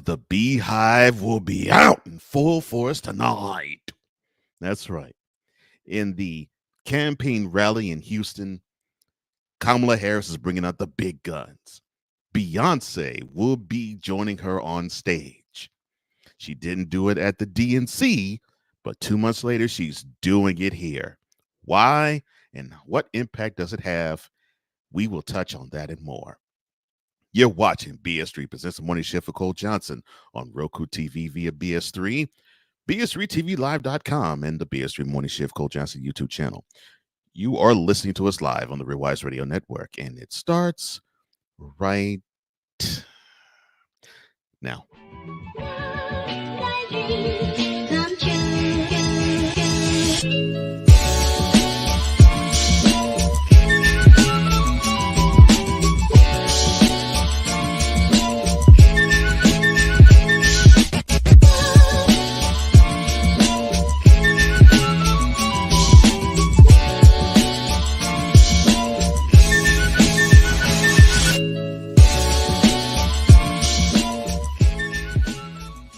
The beehive will be out in full force tonight. That's right. In the campaign rally in Houston, Kamala Harris is bringing out the big guns. Beyonce will be joining her on stage. She didn't do it at the DNC, but 2 months later, she's doing it here. Why and what impact does it have? We will touch on that and more. You're watching BS3 presents the morning shift for Cole Johnson on Roku TV via BS3, BS3TVLive.com, and the BS3 Morning Shift Cole Johnson YouTube channel. You are listening to us live on the Real Wise Radio Network, and it starts right now.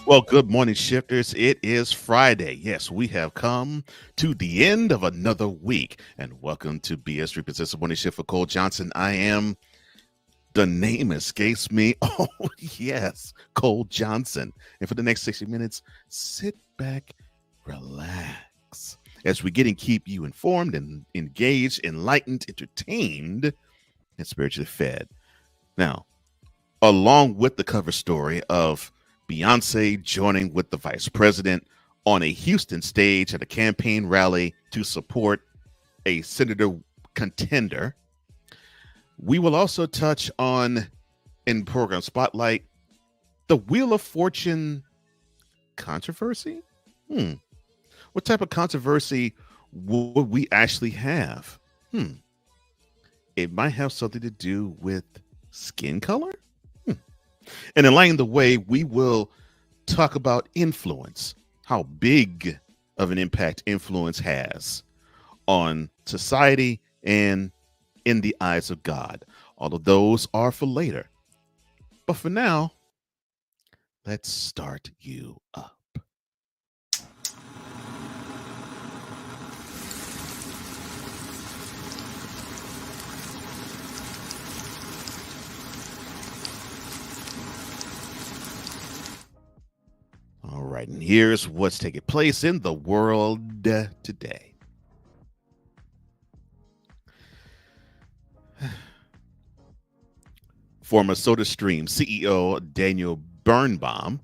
Well, good morning, shifters. It is Friday. Yes, we have come to the end of another week. And welcome to BS3 Presents the Morning Shift for Cole Johnson. The name escapes me. Oh, yes, Cole Johnson. And for the next 60 minutes, sit back, relax, as we get and keep you informed and engaged, enlightened, entertained, and spiritually fed. Now, along with the cover story of Beyonce joining with the vice president on a Houston stage at a campaign rally to support a senator contender, we will also touch on, in program Spotlight, the Wheel of Fortune controversy. What type of controversy would we actually have? It might have something to do with skin color. And along the way, we will talk about influence, how big of an impact influence has on society and in the eyes of God. All of those are for later. But for now, let's start you up. All right, and here's what's taking place in the world today. Former SodaStream CEO Daniel Birnbaum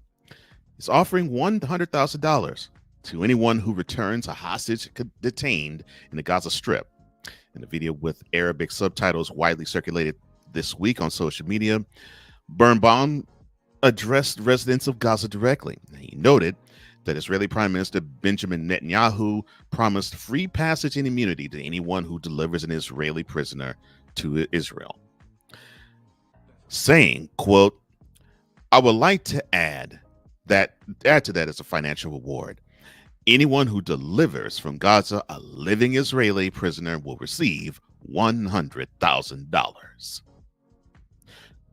is offering $100,000 to anyone who returns a hostage detained in the Gaza Strip. In a video with Arabic subtitles widely circulated this week on social media, Birnbaum addressed residents of Gaza directly. He noted that Israeli Prime Minister Benjamin Netanyahu promised free passage and immunity to anyone who delivers an Israeli prisoner to Israel, saying, quote, "I would like to add to that as a financial reward. Anyone who delivers from Gaza a living Israeli prisoner will receive $100,000.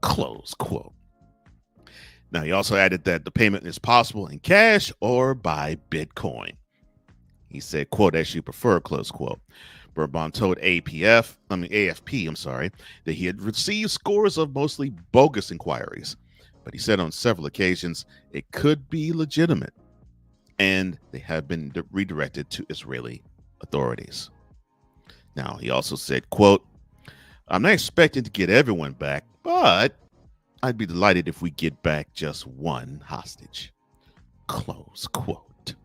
Close quote. Now, he also added that the payment is possible in cash or by Bitcoin. He said, quote, "as you prefer," close quote. Birnbaum told AFP, that he had received scores of mostly bogus inquiries, but he said on several occasions it could be legitimate, and they have been redirected to Israeli authorities. Now, he also said, quote, "I'm not expecting to get everyone back, but I'd be delighted if we get back just one hostage." Close quote.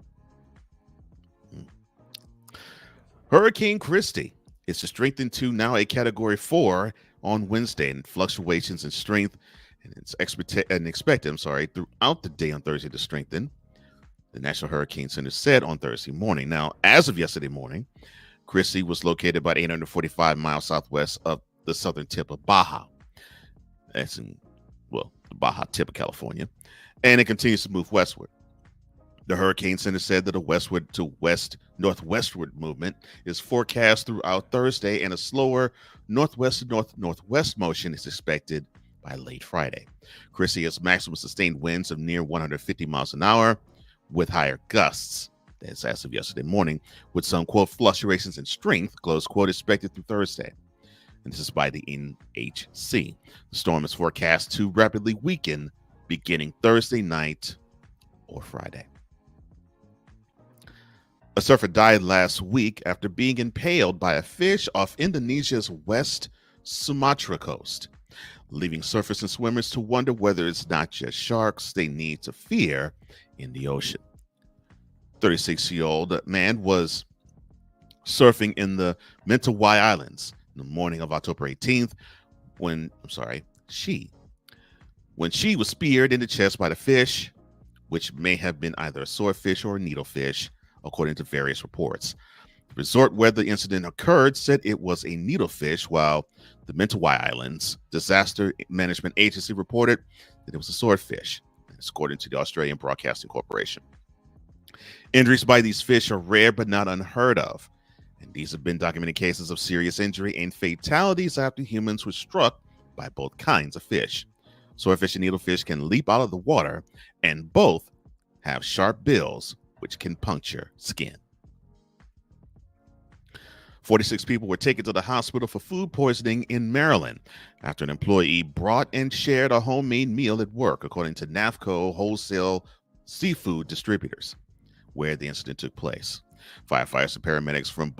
Hurricane Christy is to strengthen to now a Category 4 on Wednesday, and fluctuations in strength and it's expected throughout the day on Thursday to strengthen, the National Hurricane Center said on Thursday morning. Now, as of yesterday morning, Christy was located about 845 miles southwest of the southern tip of Baja. That's in the Baja tip of California, and it continues to move westward. The Hurricane Center said that a westward to northwestward movement is forecast throughout Thursday, and a slower northwest to northwest motion is expected by by late Friday. Chrissy has maximum sustained winds of near 150 miles an hour with higher gusts. That's as of yesterday morning, with some, quote, fluctuations in strength, close quote, expected through Thursday. And this is by the NHC. The storm is forecast to rapidly weaken beginning Thursday night or Friday. A surfer died last week after being impaled by a fish off Indonesia's West Sumatra coast, leaving surfers and swimmers to wonder whether it's not just sharks they need to fear in the ocean. 36-year-old man was surfing in the Mentawai Islands in the morning of October 18th when she was speared in the chest by the fish, which may have been either a swordfish or a needlefish, according to various reports. The resort where the incident occurred said it was a needlefish, while the Mentawai Islands Disaster Management Agency reported that it was a swordfish, according to the Australian Broadcasting Corporation. Injuries by these fish are rare but not unheard of, and these have been documented cases of serious injury and fatalities after humans were struck by both kinds of fish. Swordfish and needlefish can leap out of the water, and both have sharp bills which can puncture skin. 46 people were taken to the hospital for food poisoning in Maryland after an employee brought and shared a homemade meal at work, according to NAFCO Wholesale Seafood Distributors, where the incident took place. Firefighters and paramedics from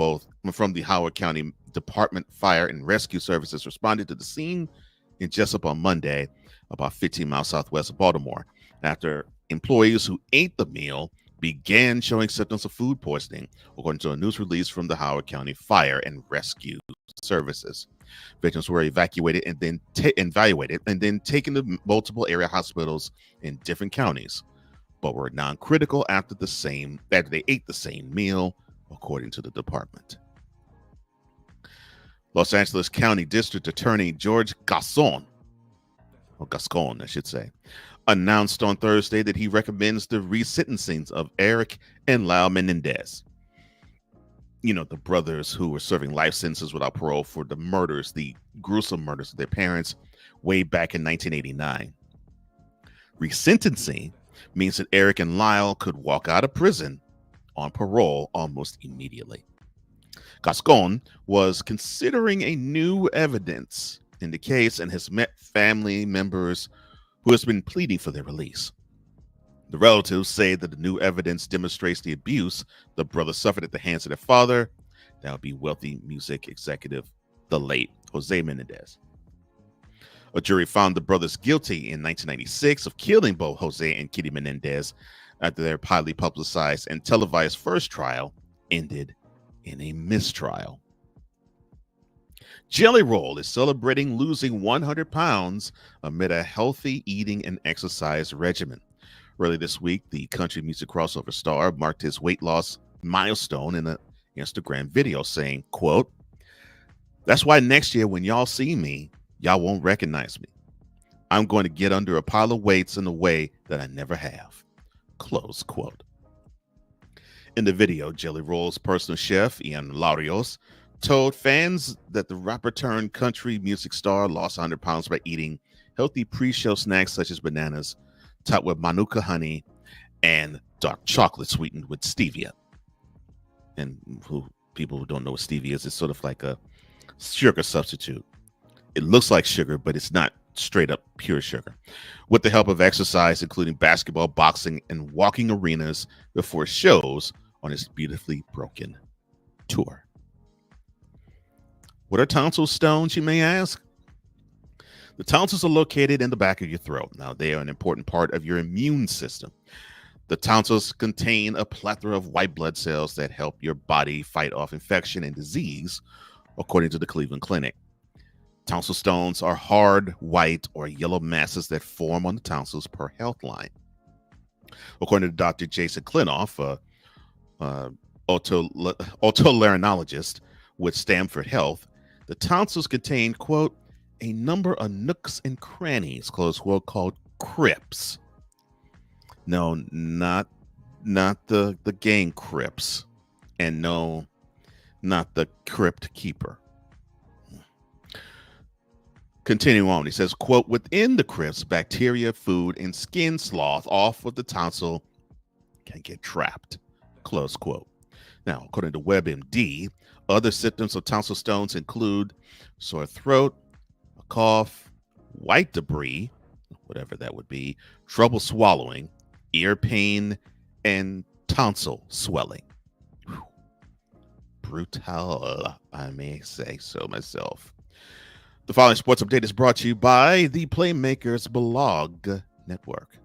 the Howard County Department Fire and Rescue Services responded to the scene in Jessup on Monday, about 15 miles southwest of Baltimore, after employees who ate the meal began showing symptoms of food poisoning, according to a news release from the Howard County Fire and Rescue Services. Victims were evacuated and then taken to multiple area hospitals in different counties, but were non-critical after they ate the same meal, according to the department. Los Angeles County District Attorney George Gascon, I should say, announced on Thursday that he recommends the resentencing of Eric and Lyle Menendez. You know, the brothers who were serving life sentences without parole for the gruesome murders of their parents way back in 1989. Resentencing means that Eric and Lyle could walk out of prison on parole almost immediately. Gascon was considering a new evidence in the case and has met family members who has been pleading for their release. The relatives say that the new evidence demonstrates the abuse the brothers suffered at the hands of their father. That would be wealthy music executive, the late Jose Menendez. A jury found the brothers guilty in 1996 of killing both Jose and Kitty Menendez after their highly publicized and televised first trial ended in a mistrial. Jelly Roll is celebrating losing 100 pounds amid a healthy eating and exercise regimen. Early this week, the country music crossover star marked his weight loss milestone in an Instagram video saying, quote, "That's why next year when y'all see me, y'all won't recognize me. I'm going to get under a pile of weights in a way that I never have." Close quote. In the video, Jelly Roll's personal chef, Ian Larios, told fans that the rapper turned country music star lost 100 pounds by eating healthy pre-show snacks such as bananas, topped with manuka honey, and dark chocolate sweetened with stevia. And people who don't know what stevia is, it's sort of like a sugar substitute. It looks like sugar, but it's not straight up pure sugar. With the help of exercise, including basketball, boxing, and walking arenas before shows on his Beautifully Broken tour. What are tonsil stones, you may ask? The tonsils are located in the back of your throat. Now, they are an important part of your immune system. The tonsils contain a plethora of white blood cells that help your body fight off infection and disease, according to the Cleveland Clinic. Tonsil stones are hard, white, or yellow masses that form on the tonsils per health line. According to Dr. Jason Klinoff, otolaryngologist with Stanford Health, the tonsils contain, quote, "a number of nooks and crannies," close quote, called crypts. No, not the gang Crips, and no, not the crypt keeper. Continuing on, he says, quote, within the crisp, bacteria, food, and skin slough off of the tonsil can get trapped, close quote. Now, according to WebMD, other symptoms of tonsil stones include sore throat, a cough, white debris, whatever that would be, trouble swallowing, ear pain, and tonsil swelling. Whew. Brutal, I may say so myself. The following sports update is brought to you by the Playmakers Blog Network.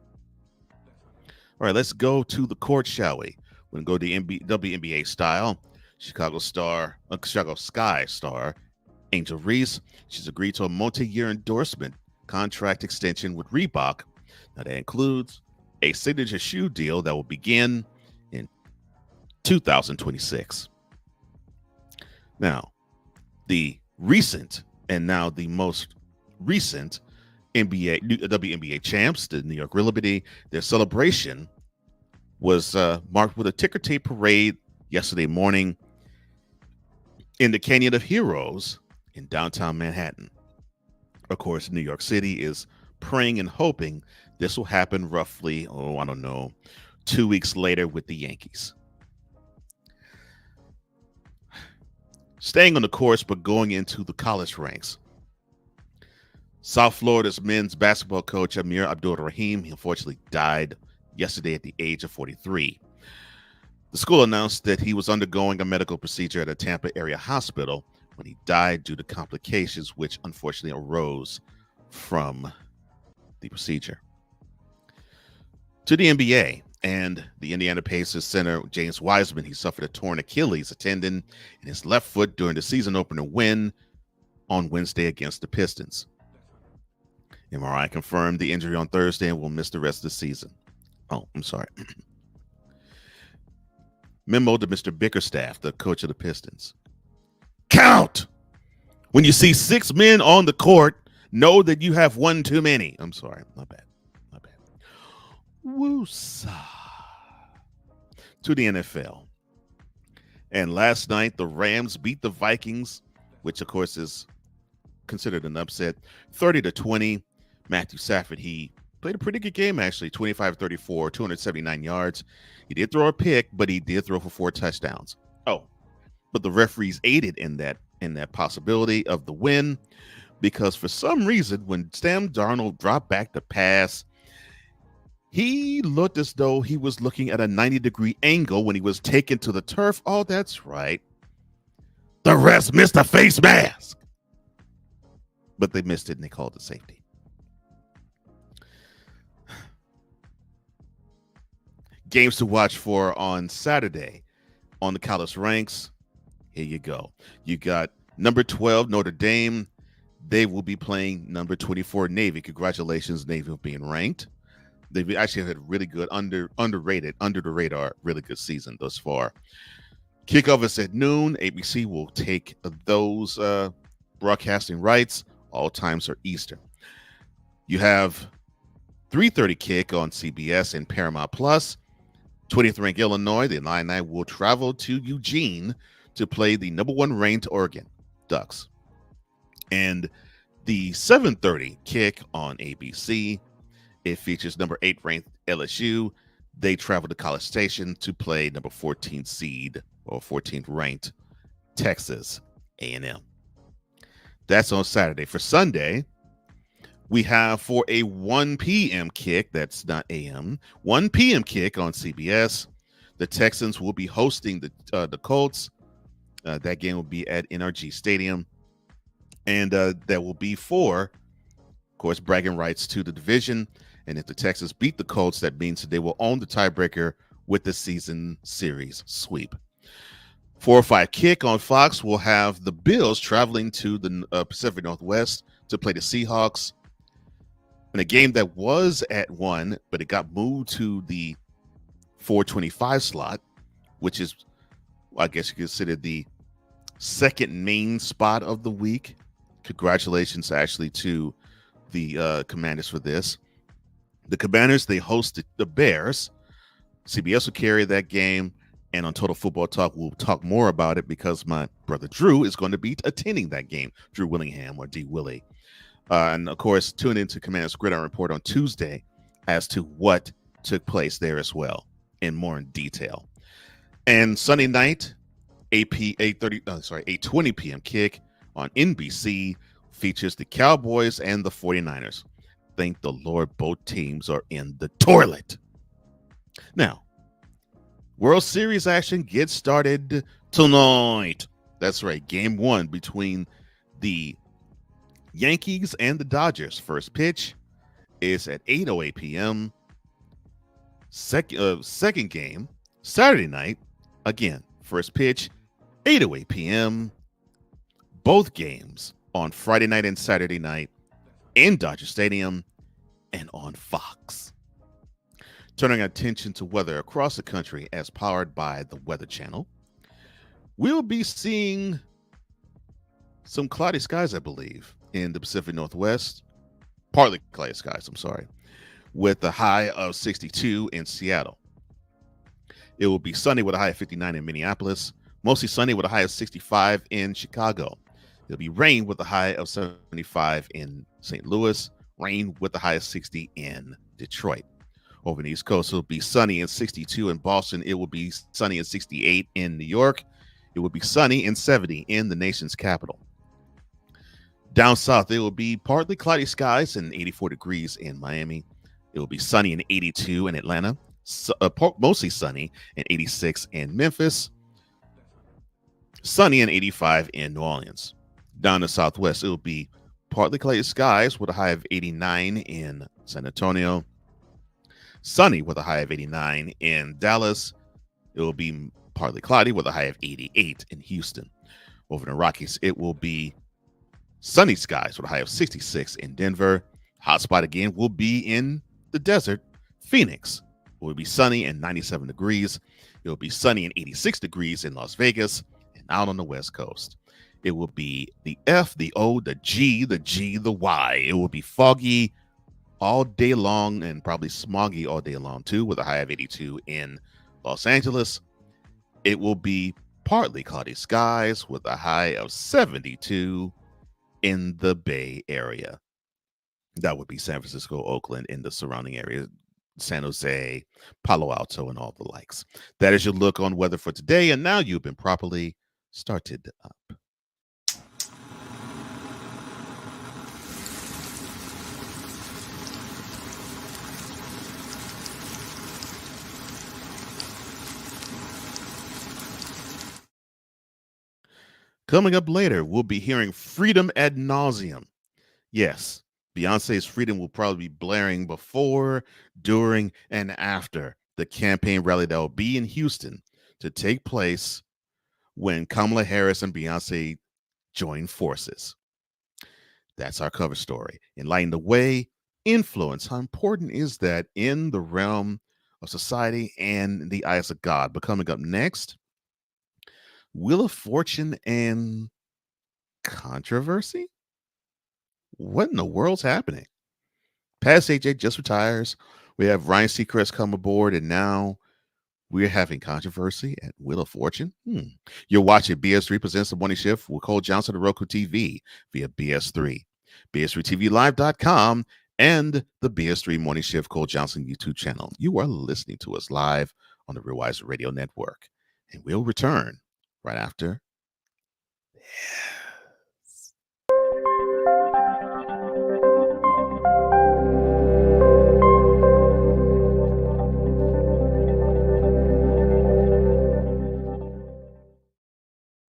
All right, let's go to the court, shall we? We're going to go to WNBA style. Chicago Sky star Angel Reese. She's agreed to a multi-year endorsement contract extension with Reebok. Now, that includes a signature shoe deal that will begin in 2026. Now, the recent and now the most recent WNBA champs, the New York Liberty, their celebration was marked with a ticker tape parade yesterday morning in the Canyon of Heroes in downtown Manhattan. Of course, New York City is praying and hoping this will happen roughly, 2 weeks later with the Yankees. Staying on the course, but going into the college ranks. South Florida's men's basketball coach, Amir Abdul-Rahim, he unfortunately died yesterday at the age of 43. The school announced that he was undergoing a medical procedure at a Tampa area hospital when he died due to complications which unfortunately arose from the procedure. To the NBA, and the Indiana Pacers center James Wiseman, he suffered a torn Achilles tendon in his left foot during the season opener win on Wednesday against the Pistons. MRI confirmed the injury on Thursday and will miss the rest of the season. Oh, I'm sorry. Memo to Mr. Bickerstaff, the coach of the Pistons. Count! When you see 6 men on the court, know that you have one too many. I'm sorry. My bad. Woosa. To the NFL. And last night, the Rams beat the Vikings, which, of course, is considered an upset, 30-20. Matthew Stafford, he played a pretty good game, actually, 25-34, 279 yards. He did throw a pick, but he did throw for 4 touchdowns. Oh, but the referees aided in that possibility of the win because for some reason, when Sam Darnold dropped back to pass, he looked as though he was looking at a 90-degree angle when he was taken to the turf. Oh, that's right. The refs missed a face mask. But they missed it and they called it safety. Games to watch for on Saturday on the college ranks. Here you go. You got number 12, Notre Dame. They will be playing number 24, Navy. Congratulations, Navy, for being ranked. They've actually had a really good, underrated, under the radar, really good season thus far. Kickoff is at noon. ABC will take those broadcasting rights. All times are Eastern. You have 3:30 kick on CBS and Paramount Plus. 20th ranked Illinois, the Illini will travel to Eugene to play the number 1 ranked Oregon Ducks. And the 7:30 kick on ABC, it features number 8 ranked LSU. They travel to College Station to play number 14 seed or 14th ranked Texas A&M. That's on Saturday. For Sunday, we have for a 1 p.m. kick, that's not a.m., 1 p.m. kick on CBS. The Texans will be hosting the Colts. That game will be at NRG Stadium. And that will be for, of course, bragging rights to the division. And if the Texans beat the Colts, that means that they will own the tiebreaker with the season series sweep. 4 or 5 kick on Fox will have the Bills traveling to the Pacific Northwest to play the Seahawks. In a game that was at 1, but it got moved to the 4:25 slot, which is, I guess you consider the second main spot of the week. Congratulations, actually, to the Commanders for this. The Commanders, they host the Bears. CBS will carry that game, and on Total Football Talk, we'll talk more about it because my brother Drew is going to be attending that game. Drew Willingham, or D. Willie. And of course, tune into Command's Gridiron Report on Tuesday as to what took place there as well, in more in detail. And Sunday night, 8:20 p.m. kick on NBC features the Cowboys and the 49ers. Thank the Lord both teams are in the toilet. Now, World Series action gets started tonight. That's right, game one between the Yankees and the Dodgers. First pitch is at 8:08 p.m. Second game, Saturday night, again, first pitch, 8:08 p.m. Both games on Friday night and Saturday night in Dodger Stadium and on Fox. Turning attention to weather across the country as powered by the Weather Channel, we'll be seeing some cloudy skies, I believe, in the Pacific Northwest. Partly cloudy skies, with a high of 62 in Seattle. It will be sunny with a high of 59 in Minneapolis, mostly sunny with a high of 65 in Chicago. It'll be rain with a high of 75 in St. Louis, rain with a high of 60 in Detroit. Over the East Coast, it'll be sunny and 62 in Boston. It will be sunny and 68 in New York. It will be sunny and 70 in the nation's capital. Down south, it will be partly cloudy skies and 84 degrees in Miami. It will be sunny and 82 in Atlanta, mostly sunny and 86 in Memphis, sunny and 85 in New Orleans. Down the southwest, it will be partly cloudy skies with a high of 89 in San Antonio, sunny with a high of 89 in Dallas. It will be partly cloudy with a high of 88 in Houston. Over in the Rockies, it will be sunny skies with a high of 66 in Denver. Hotspot again will be in the desert. Phoenix will be sunny and 97 degrees. It will be sunny and 86 degrees in Las Vegas and out on the West Coast. It will be the F, the O, the G, the G, the Y. It will be foggy all day long and probably smoggy all day long too, with a high of 82 in Los Angeles. It will be partly cloudy skies with a high of 72 in the Bay Area. That would be San Francisco, Oakland, and the surrounding area, San Jose, Palo Alto, and all the likes. That is your look on weather for today, and now you've been properly started up. Coming up later, we'll be hearing Freedom ad nauseum. Yes, Beyonce's Freedom will probably be blaring before, during, and after the campaign rally that will be in Houston to take place when Kamala Harris and Beyonce join forces. That's our cover story. Enlighten the way, influence. How important is that in the realm of society and the eyes of God? But coming up next, Wheel of Fortune and controversy? What in the world's happening? Past AJ just retires. We have Ryan Seacrest come aboard, and now we're having controversy at Wheel of Fortune. You're watching BS3 Presents the Morning Shift with Cole Johnson of Roku TV via BS3, BS3TVLive.com, and the BS3 Morning Shift Cole Johnson YouTube channel. You are listening to us live on the Real Wise Radio Network, and we'll return right after this.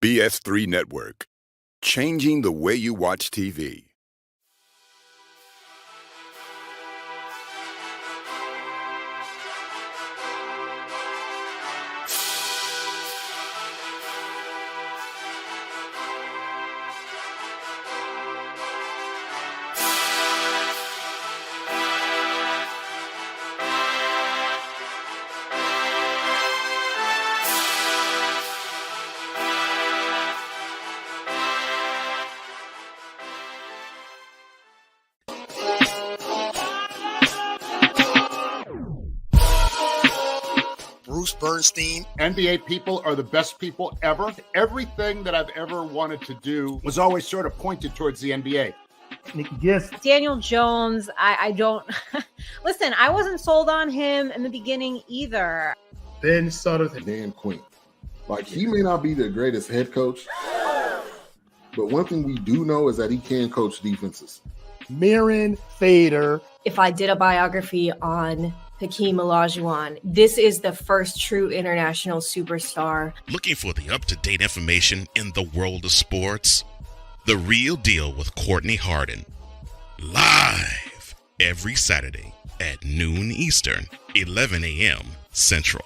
BS3 Network, changing the way you watch TV. Bernstein. NBA people are the best people ever. Everything that I've ever wanted to do was always sort of pointed towards the NBA. Nikki Gist. Daniel Jones, I don't listen. I wasn't sold on him in the beginning either. Ben Sutter. Dan Quinn. Like, he may not be the greatest head coach, but one thing we do know is that he can coach defenses. Mirren Fader. If I did a biography on Hakeem Olajuwon, this is the first true international superstar. Looking for the up-to-date information in the world of sports? The Real Deal with Courtney Harden. Live every Saturday at noon Eastern, 11 a.m. Central.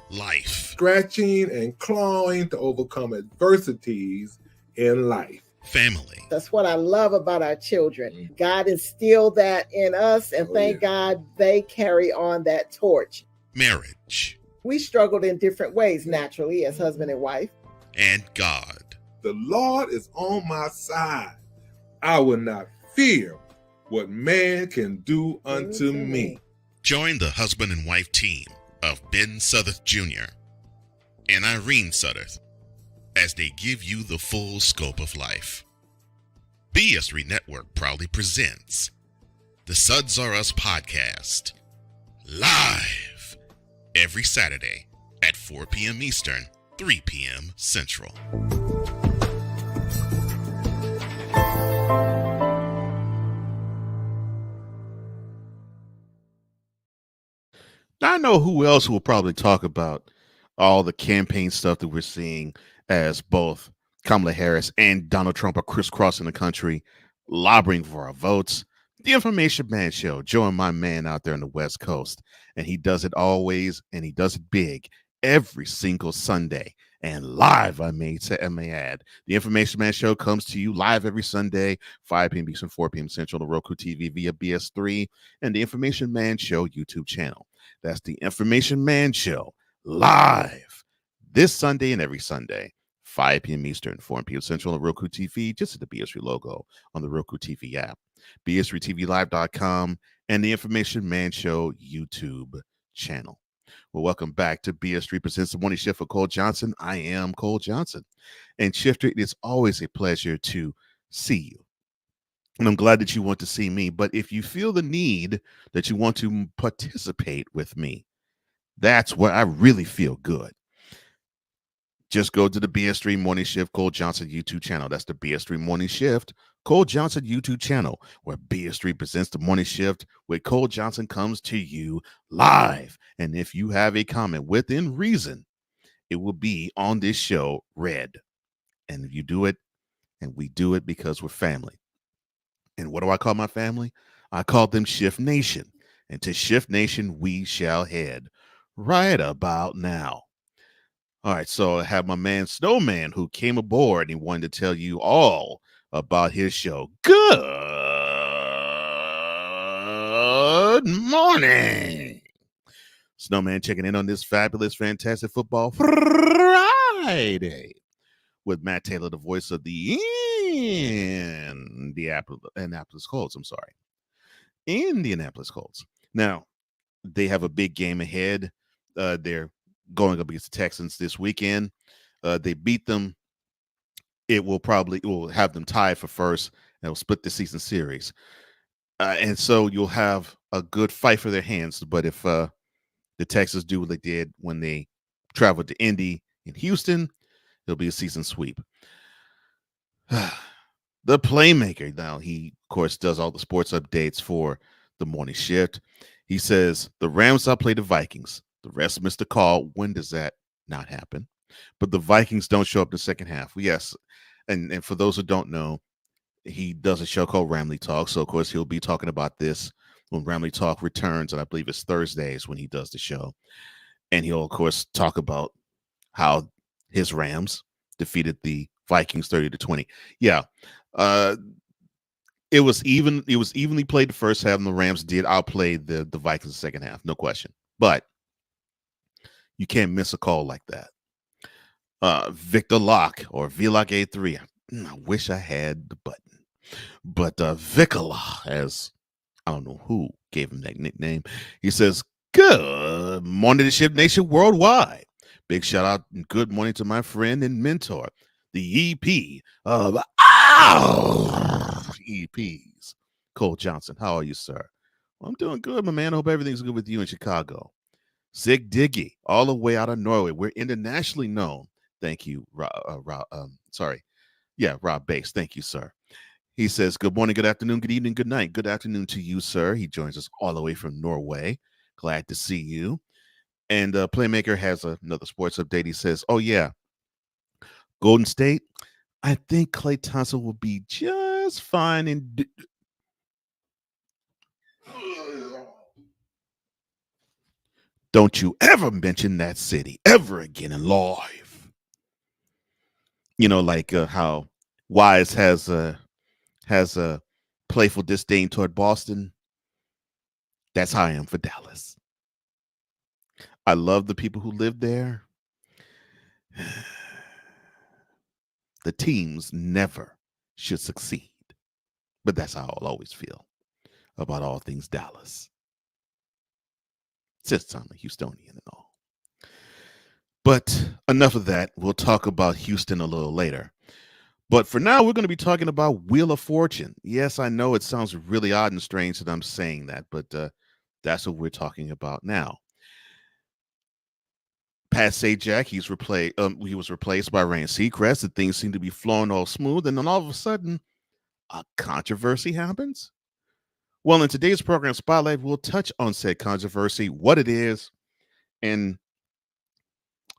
Life. Scratching and clawing to overcome adversities in life. Family. That's what I love about our children. God instilled that in us, and thank God they carry on that torch. Marriage. We struggled in different ways, naturally, as husband and wife. And God. The Lord is on my side. I will not fear what man can do unto me. Join the husband and wife team of Ben Southern Jr. and Irene Southern as they give you the full scope of life. BS3 Network proudly presents the Suds Are Us podcast, live every Saturday at 4 p.m. Eastern, 3 p.m. Central. I know who else will probably talk about all the campaign stuff that we're seeing as both Kamala Harris and Donald Trump are crisscrossing the country, lobbying for our votes. The Information Man Show, join my man out there on the West Coast. And he does it always, and he does it big every single Sunday. And live, I may add. The Information Man Show comes to you live every Sunday, 5 p.m. Eastern, 4 p.m. Central, on the Roku TV via BS3 and the Information Man Show YouTube channel. That's the Information Man Show, live this Sunday and every Sunday, 5 p.m. Eastern, 4 p.m. Central on Roku TV, just at the BS3 logo on the Roku TV app, BS3TVLive.com, and the Information Man Show YouTube channel. Well, welcome back to BS3 Presents the Morning Shift for Cole Johnson. I am Cole Johnson. And Shifter, it is always a pleasure to see you. And I'm glad that you want to see me. But if you feel the need that you want to participate with me, that's where I really feel good. Just go to the BS3 Morning Shift Cole Johnson YouTube channel. That's the BS3 Morning Shift Cole Johnson YouTube channel, where BS3 Presents the Morning Shift with Cole Johnson comes to you live. And if you have a comment within reason, it will be on this show read. And if you do it, and we do it because we're family. And what do I call my family? I call them Shift Nation. And to Shift Nation, we shall head right about now. All right, so I have my man Snowman who came aboard and he wanted to tell you all about his show. Good morning. Snowman checking in on this fabulous, fantastic football Friday with Matt Taylor, the voice of the Indianapolis Colts. Indianapolis Colts. Now, they have a big game ahead. They're going up against the Texans this weekend. They beat them. It will have them tied for first, and it will split the season series. And so you'll have a good fight for their hands. But if the Texans do what they did when they traveled to Indy in Houston, it'll be a season sweep. The Playmaker, now he, of course, does all the sports updates for the Morning Shift. He says, the Rams outplay the Vikings. The rest missed the call. When does that not happen? But the Vikings don't show up in the second half. Yes, and for those who don't know, he does a show called Ramley Talk. So, of course, he'll be talking about this when Ramley Talk returns, and I believe it's Thursdays when he does the show. And he'll, of course, talk about how his Rams defeated the Vikings 30-20. Yeah, it was evenly played the first half, and the Rams did outplay the Vikings the second half, no question. But you can't miss a call like that. Victor Locke or VLOCK83. I wish I had the button. But Vicola, as I don't know who gave him that nickname, he says, good morning to Shift Nation worldwide. Big shout out and good morning to my friend and mentor, the EP of EPs, Cole Johnson. How are you, sir? Well, I'm doing good, my man. I hope everything's good with you in Chicago. Sig Diggy, all the way out of Norway. We're internationally known. Thank you, Rob Bass. Thank you, sir. He says, good morning, good afternoon, good evening, good night. Good afternoon to you, sir. He joins us all the way from Norway. Glad to see you. And Playmaker has another sports update. He says, oh, yeah, Golden State, I think Klay Thompson will be just fine. And don't you ever mention that city ever again in life. You know, like how Wise has a playful disdain toward Boston. That's how I am for Dallas. I love the people who live there. The teams never should succeed. But that's how I'll always feel about all things Dallas. Since I'm a Houstonian and all. But enough of that. We'll talk about Houston a little later. But for now, we're going to be talking about Wheel of Fortune. Yes, I know it sounds really odd and strange that I'm saying that, but that's what we're talking about now. Pat Sajak, he was replaced by Ryan Seacrest, and things seem to be flowing all smooth, and then all of a sudden, a controversy happens. Well, in today's program Spotlight, we'll touch on said controversy, what it is, and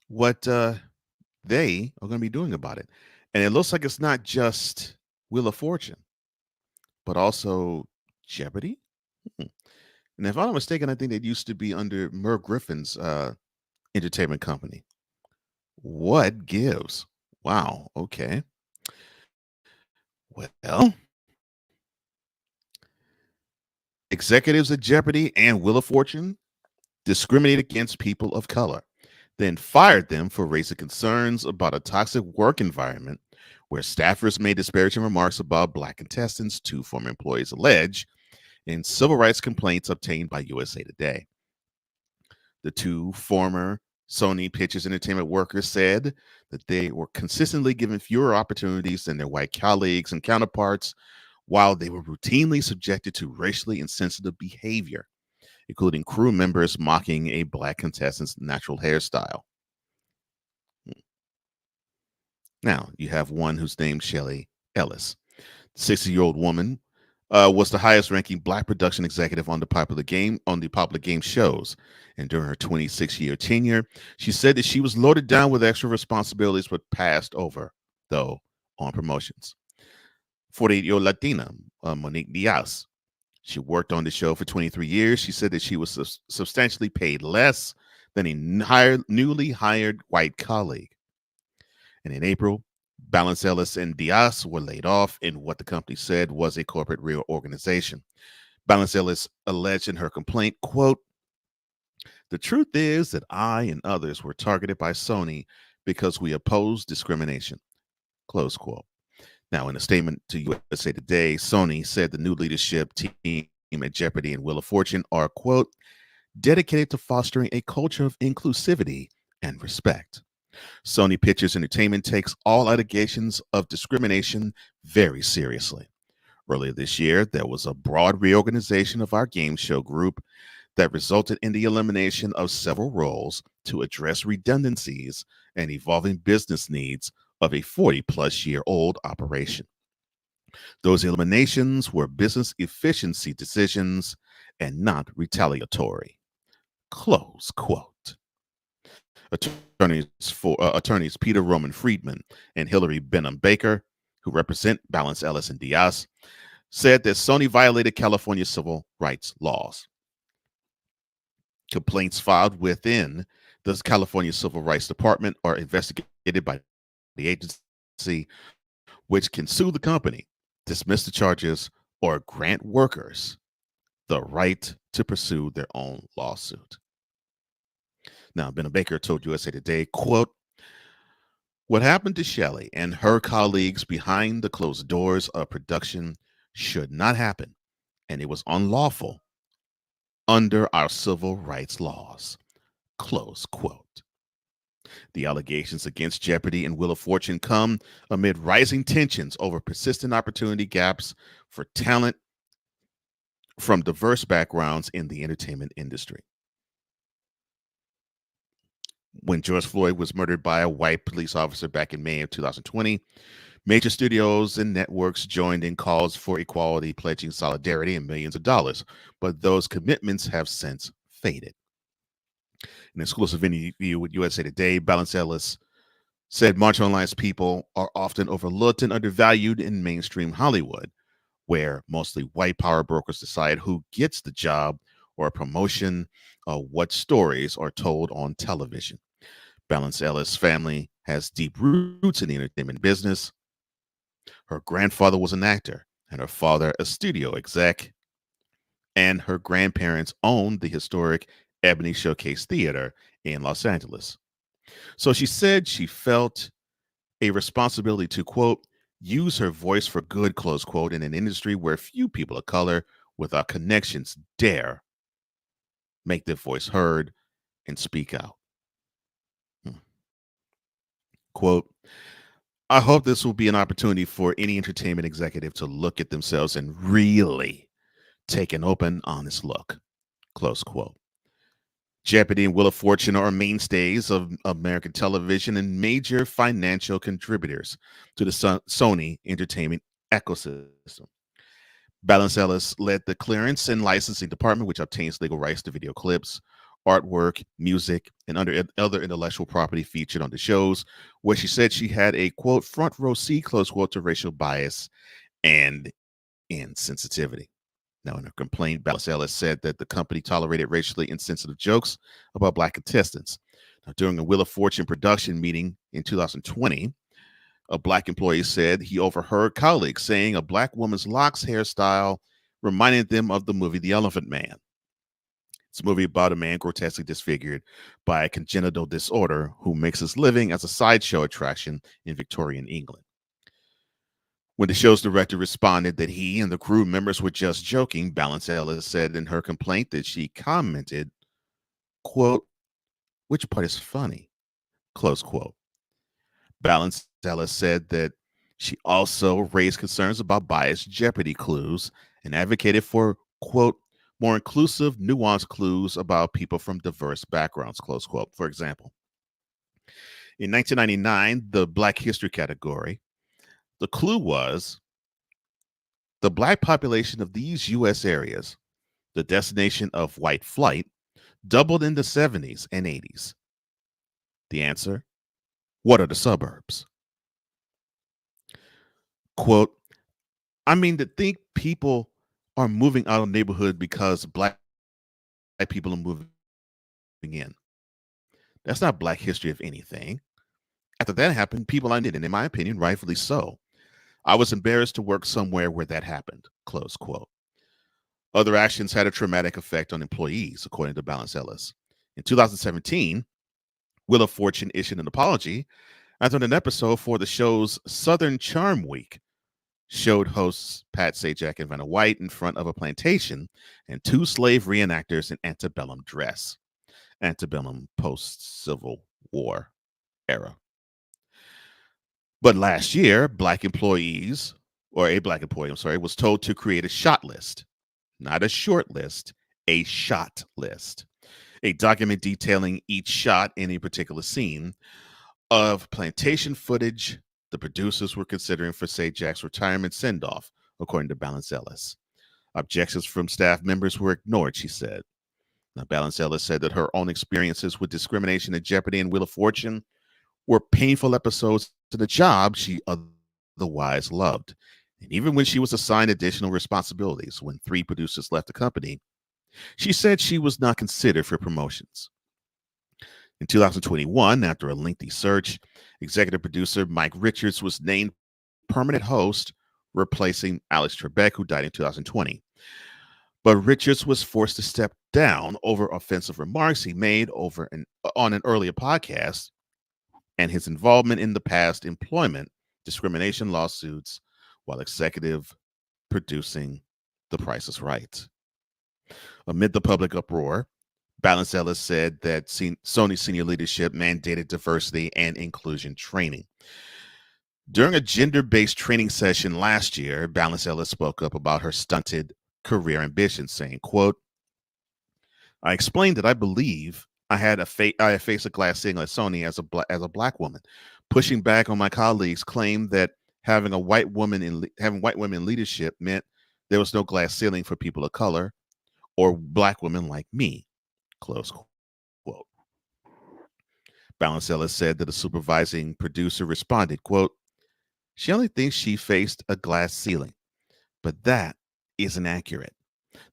what they are going to be doing about it. And it looks like it's not just Wheel of Fortune, but also Jeopardy. And if I'm not mistaken, I think it used to be under Merv Griffin's entertainment company. What gives? Wow. Okay. Well, executives at Jeopardy and Wheel of Fortune discriminate against people of color, then fired them for raising concerns about a toxic work environment where staffers made disparaging remarks about Black contestants, two former employees allege in civil rights complaints obtained by USA Today. The two former Sony Pictures Entertainment workers said that they were consistently given fewer opportunities than their white colleagues and counterparts, while they were routinely subjected to racially insensitive behavior, including crew members mocking a Black contestant's natural hairstyle. Now, you have one who's named Shelley Ellis. 60-year-old woman was the highest-ranking Black production executive on the popular game shows. And during her 26-year tenure, she said that she was loaded down with extra responsibilities, but passed over, though, on promotions. 48-year-old Latina, Monique Diaz. She worked on the show for 23 years. She said that she was substantially paid less than a newly hired white colleague. And in April, Balance Ellis and Diaz were laid off in what the company said was a corporate reorganization. Balance Ellis alleged in her complaint, quote, "The truth is that I and others were targeted by Sony because we oppose discrimination," close quote. Now, in a statement to USA Today, Sony said the new leadership team at Jeopardy and Wheel of Fortune are, quote, "dedicated to fostering a culture of inclusivity and respect. Sony Pictures Entertainment takes all allegations of discrimination very seriously. Earlier this year, there was a broad reorganization of our game show group that resulted in the elimination of several roles to address redundancies and evolving business needs of a 40-plus-year-old operation. Those eliminations were business efficiency decisions and not retaliatory." Close quote. Attorneys Peter Roman Friedman and Hillary Benham Baker, who represent Balance Ellis and Diaz, said that Sony violated California civil rights laws. Complaints filed within the California Civil Rights Department are investigated by the agency, which can sue the company, dismiss the charges, or grant workers the right to pursue their own lawsuit. Now, Benham Baker told USA Today, quote, "What happened to Shelley and her colleagues behind the closed doors of production should not happen, and it was unlawful under our civil rights laws," close quote. The allegations against Jeopardy and Wheel of Fortune come amid rising tensions over persistent opportunity gaps for talent from diverse backgrounds in the entertainment industry. When George Floyd was murdered by a white police officer back in May of 2020, major studios and networks joined in calls for equality, pledging solidarity and millions of dollars. But those commitments have since faded. In an exclusive interview with USA Today, Balance Ellis said marginalized people are often overlooked and undervalued in mainstream Hollywood, where mostly white power brokers decide who gets the job or a promotion or what stories are told on television. Balance Ellis' family has deep roots in the entertainment business. Her grandfather was an actor, and her father a studio exec, and her grandparents owned the historic Ebony Showcase Theater in Los Angeles. So she said she felt a responsibility to, quote, use her voice for good, close quote, in an industry where few people of color without connections dare make their voice heard and speak out. Quote, I hope this will be an opportunity for any entertainment executive to look at themselves and really take an open, honest look, close quote. Jeopardy and Wheel of Fortune are mainstays of American television and major financial contributors to the Sony entertainment ecosystem. Balance Ellis led the clearance and licensing department, which obtains legal rights to video clips, artwork, music, and other intellectual property featured on the shows, where she said she had a, quote, front row seat, close quote, to racial bias and insensitivity. Now, in her complaint, Balance Ellis said that the company tolerated racially insensitive jokes about Black contestants. Now, during a Wheel of Fortune production meeting in 2020, a Black employee said he overheard colleagues saying a Black woman's locks hairstyle reminded them of the movie The Elephant Man. It's a movie about a man grotesquely disfigured by a congenital disorder who makes his living as a sideshow attraction in Victorian England. When the show's director responded that he and the crew members were just joking, Balance Ellis said in her complaint that she commented, quote, which part is funny, close quote. Balance Ellis said that she also raised concerns about biased Jeopardy clues and advocated for, quote, more inclusive, nuanced clues about people from diverse backgrounds, close quote. For example, in 1999, the Black History category, the clue was the Black population of these U.S. areas, the destination of white flight, doubled in the 70s and 80s. The answer, what are the suburbs? Quote, I mean, to think people are moving out of the neighborhood because Black people are moving in. That's not Black history of anything. After that happened, people I did, and in my opinion, rightfully so. I was embarrassed to work somewhere where that happened, close quote. Other actions had a traumatic effect on employees, according to Balance Ellis. In 2017, Wheel of Fortune issued an apology after an episode for the show's Southern Charm Week showed hosts Pat Sajak and Vanna White in front of a plantation and two slave reenactors in antebellum dress. Antebellum post-Civil War era. But last year, a Black employee, was told to create a shot list, not a short list, a shot list, a document detailing each shot in a particular scene of plantation footage the producers were considering for Sajak's retirement send-off, according to Balance Ellis. Objections from staff members were ignored, she said. Now, Balance Ellis said that her own experiences with discrimination at Jeopardy and Wheel of Fortune were painful episodes to the job she otherwise loved. And even when she was assigned additional responsibilities when 3 producers left the company, she said she was not considered for promotions. In 2021, after a lengthy search, executive producer Mike Richards was named permanent host, replacing Alex Trebek, who died in 2020. But Richards was forced to step down over offensive remarks he made on an earlier podcast and his involvement in the past employment discrimination lawsuits while executive producing The Price is Right. Amid the public uproar, Balance Ellis said that Sony senior leadership mandated diversity and inclusion training. During a gender-based training session last year, Balance Ellis spoke up about her stunted career ambitions, saying, quote, I explained that I believe I had faced a glass ceiling at Sony as a black woman, pushing back on my colleagues' claim that having white women in leadership meant there was no glass ceiling for people of color or black women like me. Close quote. Balance Ellis said that a supervising producer responded, quote, she only thinks she faced a glass ceiling, but that isn't accurate.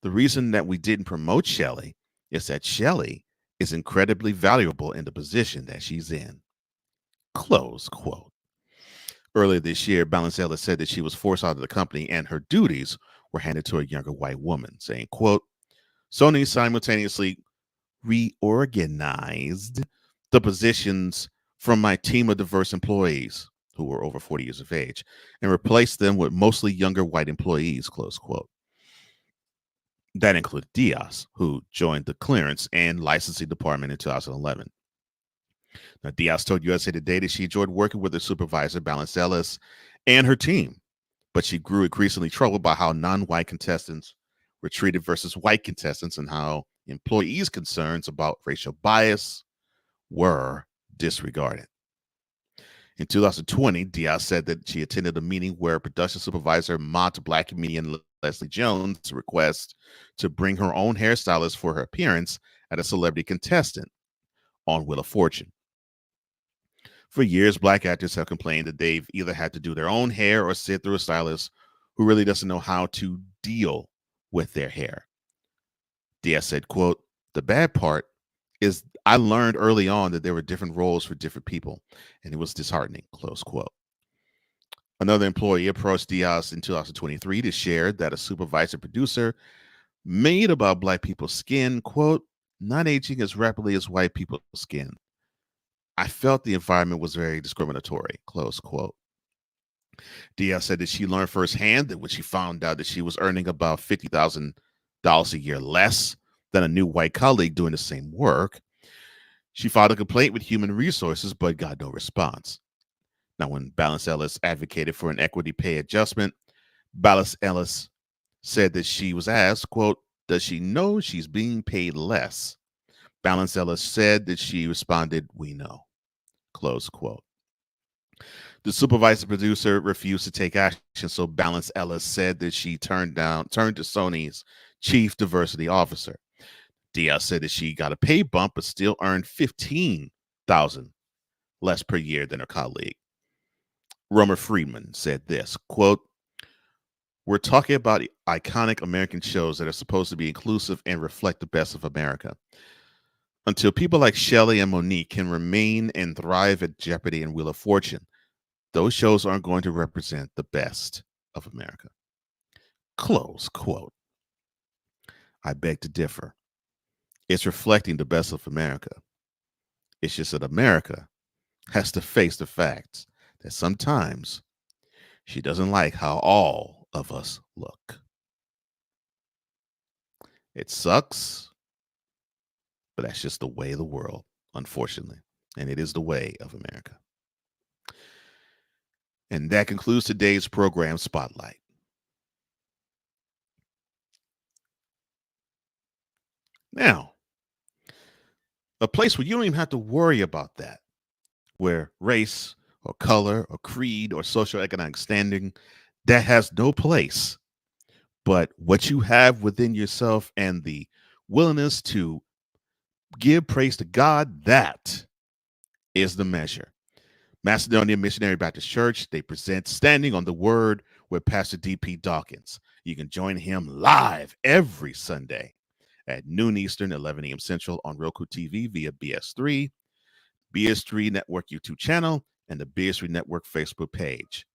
The reason that we didn't promote Shelley is that Shelley is incredibly valuable in the position that she's in. Close quote. Earlier this year, Balance Ellis said that she was forced out of the company and her duties were handed to a younger white woman, saying, quote, Sony simultaneously reorganized the positions from my team of diverse employees who were over 40 years of age and replaced them with mostly younger white employees, close quote. That included Diaz, who joined the clearance and licensing department in 2011. Now, Diaz told USA Today that she enjoyed working with her supervisor, Balance Ellis, and her team, but she grew increasingly troubled by how non-white contestants were treated versus white contestants and how employees' concerns about racial bias were disregarded. In 2020, Diaz said that she attended a meeting where production supervisor Mont Black comedian Leslie Jones' request to bring her own hairstylist for her appearance at a celebrity contestant on Wheel of Fortune. For years, Black actors have complained that they've either had to do their own hair or sit through a stylist who really doesn't know how to deal with their hair. Diaz said, quote, the bad part is I learned early on that there were different roles for different people, and it was disheartening, close quote. Another employee approached Diaz in 2023 to share that a supervisor producer made about Black people's skin, quote, not aging as rapidly as white people's skin. I felt the environment was very discriminatory, close quote. Diaz said that she learned firsthand that when she found out that she was earning about $50,000 a year less than a new white colleague doing the same work, she filed a complaint with Human Resources but got no response. Now, when Balance Ellis advocated for an equity pay adjustment, Balance Ellis said that she was asked, quote, does she know she's being paid less? Balance Ellis said that she responded, we know, close quote. The supervisor producer refused to take action, so Balance Ellis said that she turned to Sony's chief diversity officer. Diaz said that she got a pay bump but still earned $15,000 less per year than her colleague. Romer Friedman said this, quote, we're talking about iconic American shows that are supposed to be inclusive and reflect the best of America. Until people like Shelley and Monique can remain and thrive at Jeopardy and Wheel of Fortune, those shows aren't going to represent the best of America. Close quote. I beg to differ. It's reflecting the best of America. It's just that America has to face the facts that sometimes she doesn't like how all of us look. It sucks, but that's just the way of the world, unfortunately. And it is the way of America. And that concludes today's program Spotlight. Now, a place where you don't even have to worry about that, where race or color or creed or socioeconomic standing, that has no place. But what you have within yourself and the willingness to give praise to God, that is the measure. Macedonia Missionary Baptist Church, they present Standing on the Word with Pastor D.P. Dawkins. You can join him live every Sunday at noon Eastern, 11 a.m. Central on Roku TV via BS3, BS3 Network YouTube channel, and the BS3 Network Facebook page.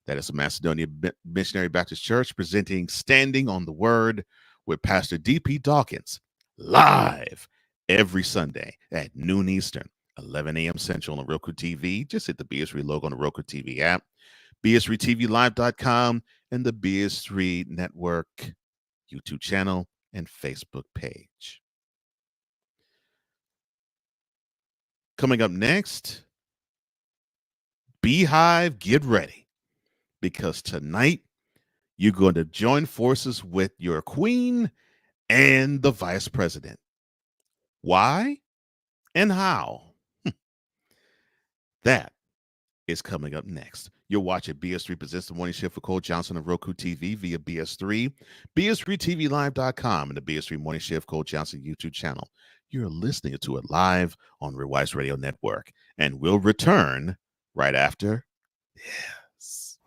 That is the Macedonia Missionary Baptist Church presenting Standing on the Word with Pastor D.P. Dawkins live every Sunday at noon Eastern, 11 a.m. Central on Roku TV. Just hit the BS3 logo on the Roku TV app, BS3TVLive.com, and the BS3 Network YouTube channel and Facebook page. Coming up next, Beehive, get ready, because tonight you're going to join forces with your queen and the vice president. Why and how? That is coming up next. You'll watch it. BS3 presents the morning shift for Cole Johnson on Roku TV via BS3, BS3TVLive.com, and the BS3 Morning Shift Cole Johnson YouTube channel. You're listening to it live on Rewise Radio Network, and we'll return right after. Yes.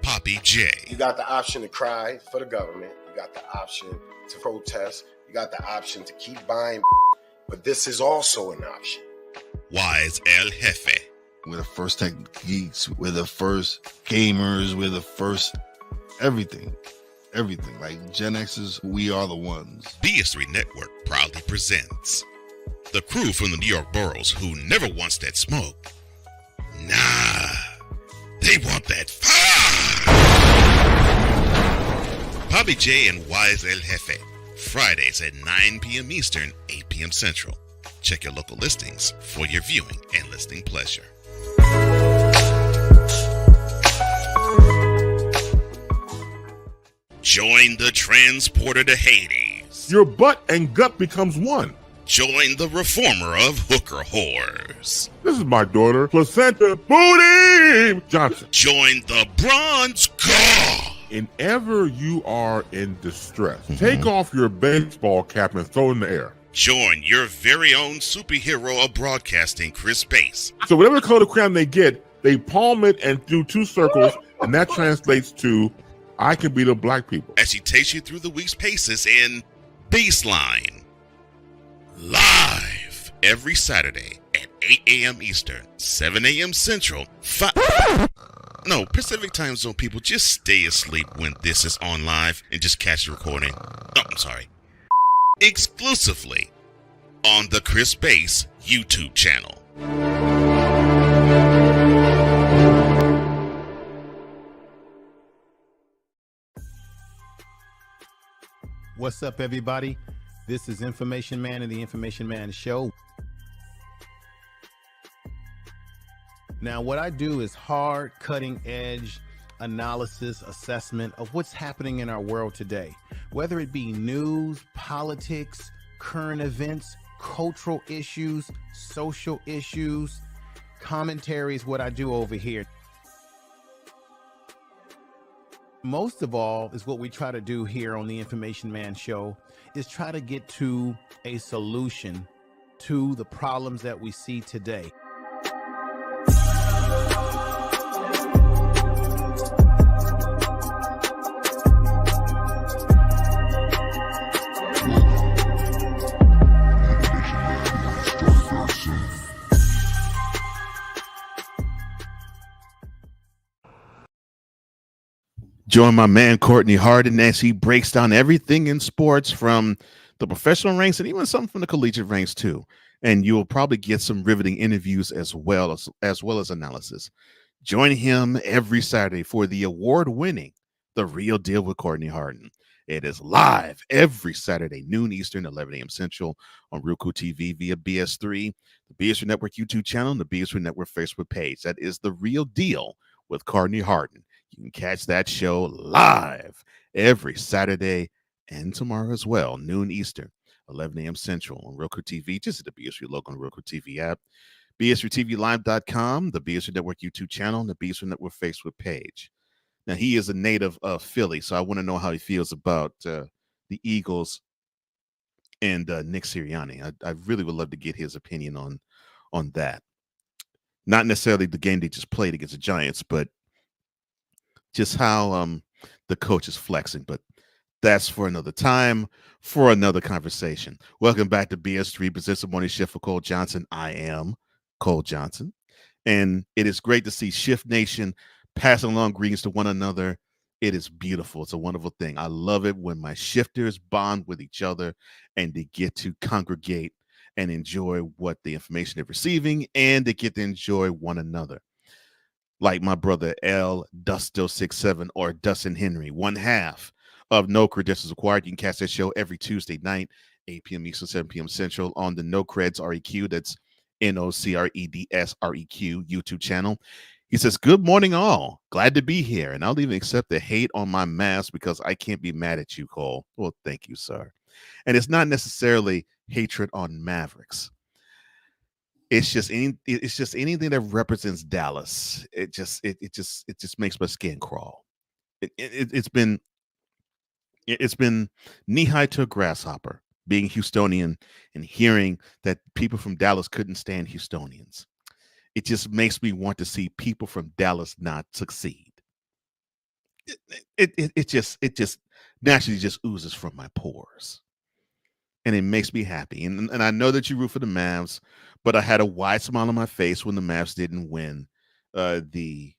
Poppy J. You got the option to cry for the government. You got the option to protest. You got the option to keep buying. But this is also an option. Wise El Jefe. We're the first tech geeks. We're the first gamers. We're the first everything. Everything. Like Gen X's, we are the ones. BS3 Network proudly presents the crew from the New York boroughs who never wants that smoke. Nah, they want that fire. Poppy J and Wise El Jefe. Fridays at 9 p.m. Eastern, 8 p.m. Central. Check your local listings for your viewing and listening pleasure. Join the transporter to Hades. Your butt and gut becomes one. Join the reformer of hooker whores. This is my daughter, Placenta Booty Johnson. Join the bronze god. Whenever you are in distress, take off your baseball cap and throw it in the air. Join your very own superhero of broadcasting, Chris Bass. So whatever color crayon they get, they palm it and do 2 circles, and that translates to, I can beat up black people. As he takes you through the week's paces in Baseline. Live every Saturday at 8 a.m. Eastern, 7 a.m. Central, Pacific time zone people, just stay asleep when this is on live and just catch the recording. Exclusively on the Chris Bass YouTube channel. What's up, everybody? This is Information Man and the Information Man Show. Now, what I do is hard, cutting-edge analysis, assessment of what's happening in our world today, whether it be news, politics, current events, cultural issues, social issues. Commentary is what I do over here. Most of all is what we try to do here on the Information Man Show is try to get to a solution to the problems that we see today. Join my man Courtney Harden as he breaks down everything in sports from the professional ranks and even some from the collegiate ranks too. And you'll probably get some riveting interviews as well as analysis. Join him every Saturday for the award-winning The Real Deal with Courtney Harden. It is live every Saturday, noon Eastern, 11 a.m. Central on Roku TV via BS3, the BS3 Network YouTube channel, and the BS3 Network Facebook page. That is The Real Deal with Courtney Harden. You can catch that show live every Saturday and tomorrow as well, noon Eastern, 11 a.m. Central on Roku TV. Just at the BS3 logo on Roku TV app, BS3TVLive.com, the BS3 Network YouTube channel, and the BS3 Network Facebook page. Now, he is a native of Philly, so I want to know how he feels about the Eagles and Nick Sirianni. I really would love to get his opinion on that. Not necessarily the game they just played against the Giants, but just how the coach is flexing. But that's for another time, for another conversation. Welcome back to BS3 Presents the Morning Shift for Cole Johnson. I am Cole Johnson, and it is great to see Shift Nation passing along greetings to one another. It is beautiful. It's a wonderful thing. I love it when my shifters bond with each other and they get to congregate and enjoy what the information they're receiving, and they get to enjoy one another. like my brother L Dusto67 or Dustin Henry, one half of No Credentials Required. You can catch that show every Tuesday night, 8 p.m. Eastern, 7 p.m. Central on the No Creds REQ. That's NOCREDS REQ YouTube channel. He says, "Good morning, all. Glad to be here. And I'll even accept the hate on my mask because I can't be mad at you, Cole." Well, thank you, sir. And it's not necessarily hatred on Mavericks. It's just anything that represents Dallas. It just makes my skin crawl. It's been knee high to a grasshopper being Houstonian and hearing that people from Dallas couldn't stand Houstonians. It just makes me want to see people from Dallas not succeed. It just naturally just oozes from my pores. And it makes me happy. And I know that you root for the Mavs, but I had a wide smile on my face when the Mavs didn't win the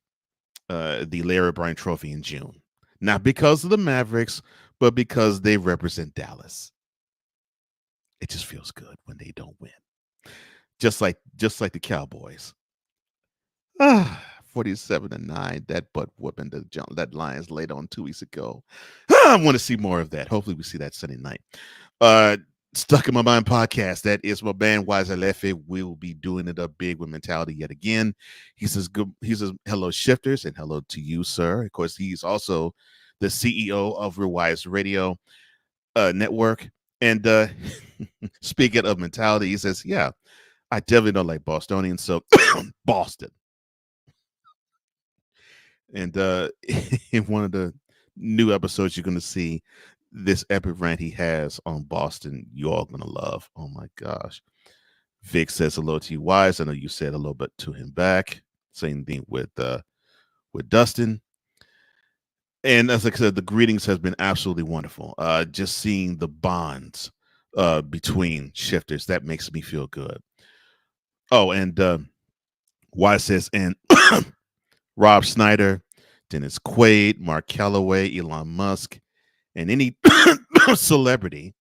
Larry O'Brien Trophy in June. Not because of the Mavericks, but because they represent Dallas. It just feels good when they don't win. Just like the Cowboys. 47-9, that butt whooping that Lions laid on 2 weeks ago. I want to see more of that. Hopefully we see that Sunday night. Stuck in My Mind podcast. That is my band Wise Alefe. We will be doing it up big with Mentality yet again. He says good. He says hello, shifters, and hello to you, sir. Of course, he's also the CEO of Real Wise Radio Network. And speaking of mentality, he says, "Yeah, I definitely don't like Bostonians, so Boston." And in one of the new episodes, you're going to see this epic rant he has on Boston. You all going to love. Oh my gosh. Vic says hello to you, Wise. I know you said hello, but to him back. Same thing with Dustin. And as I said, the greetings has been absolutely wonderful. Just seeing the bonds between shifters, that makes me feel good. Oh, and Wise says, and Rob Snyder, Dennis Quaid, Mark Calloway, Elon Musk, and any celebrity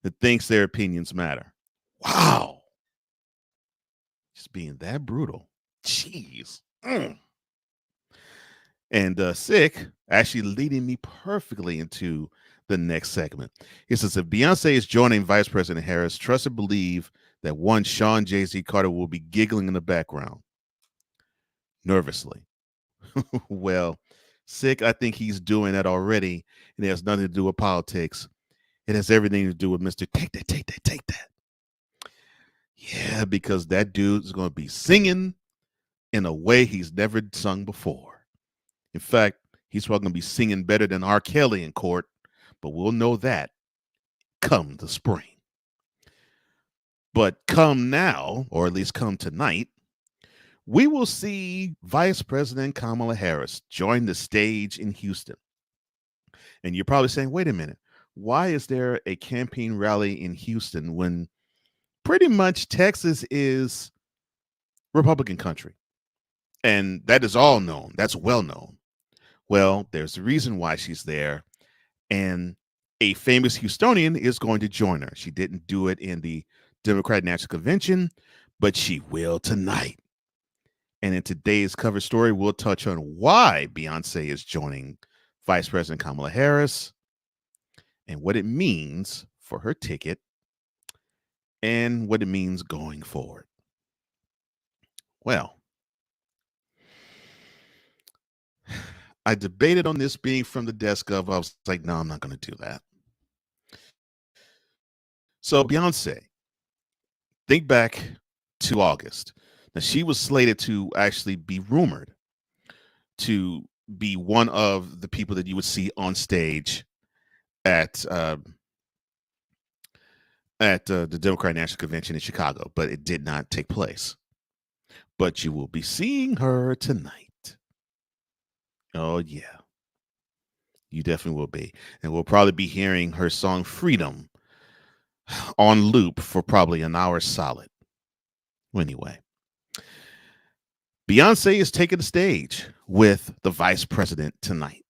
that thinks their opinions matter. Wow. Just being that brutal. Jeez. And Sick actually leading me perfectly into the next segment. He says, if Beyonce is joining Vice President Harris, trust and believe that one Sean Jay-Z Carter will be giggling in the background nervously. Well, Sick, I think he's doing that already, and it has nothing to do with politics. It has everything to do with Mr. Take That, Take That, Take That. Yeah, because that dude is going to be singing in a way he's never sung before. In fact, he's probably going to be singing better than R. Kelly in court, but we'll know that come the spring. But come now, or at least come tonight, we will see Vice President Kamala Harris join the stage in Houston. And you're probably saying, wait a minute, why is there a campaign rally in Houston when pretty much Texas is Republican country? And that is all known. That's well known. Well, there's a reason why she's there. And a famous Houstonian is going to join her. She didn't do it in the Democratic National Convention, but she will tonight. And in today's cover story, we'll touch on why Beyonce is joining Vice President Kamala Harris and what it means for her ticket and what it means going forward. Well, I debated on this being from the desk of, I was like, no, I'm not going to do that. So Beyonce, think back to August. Now, she was slated to actually be rumored to be one of the people that you would see on stage at the Democratic National Convention in Chicago, but it did not take place. But you will be seeing her tonight. Oh, yeah. You definitely will be. And we'll probably be hearing her song Freedom on loop for probably an hour solid. Anyway, Beyonce is taking the stage with the vice president tonight.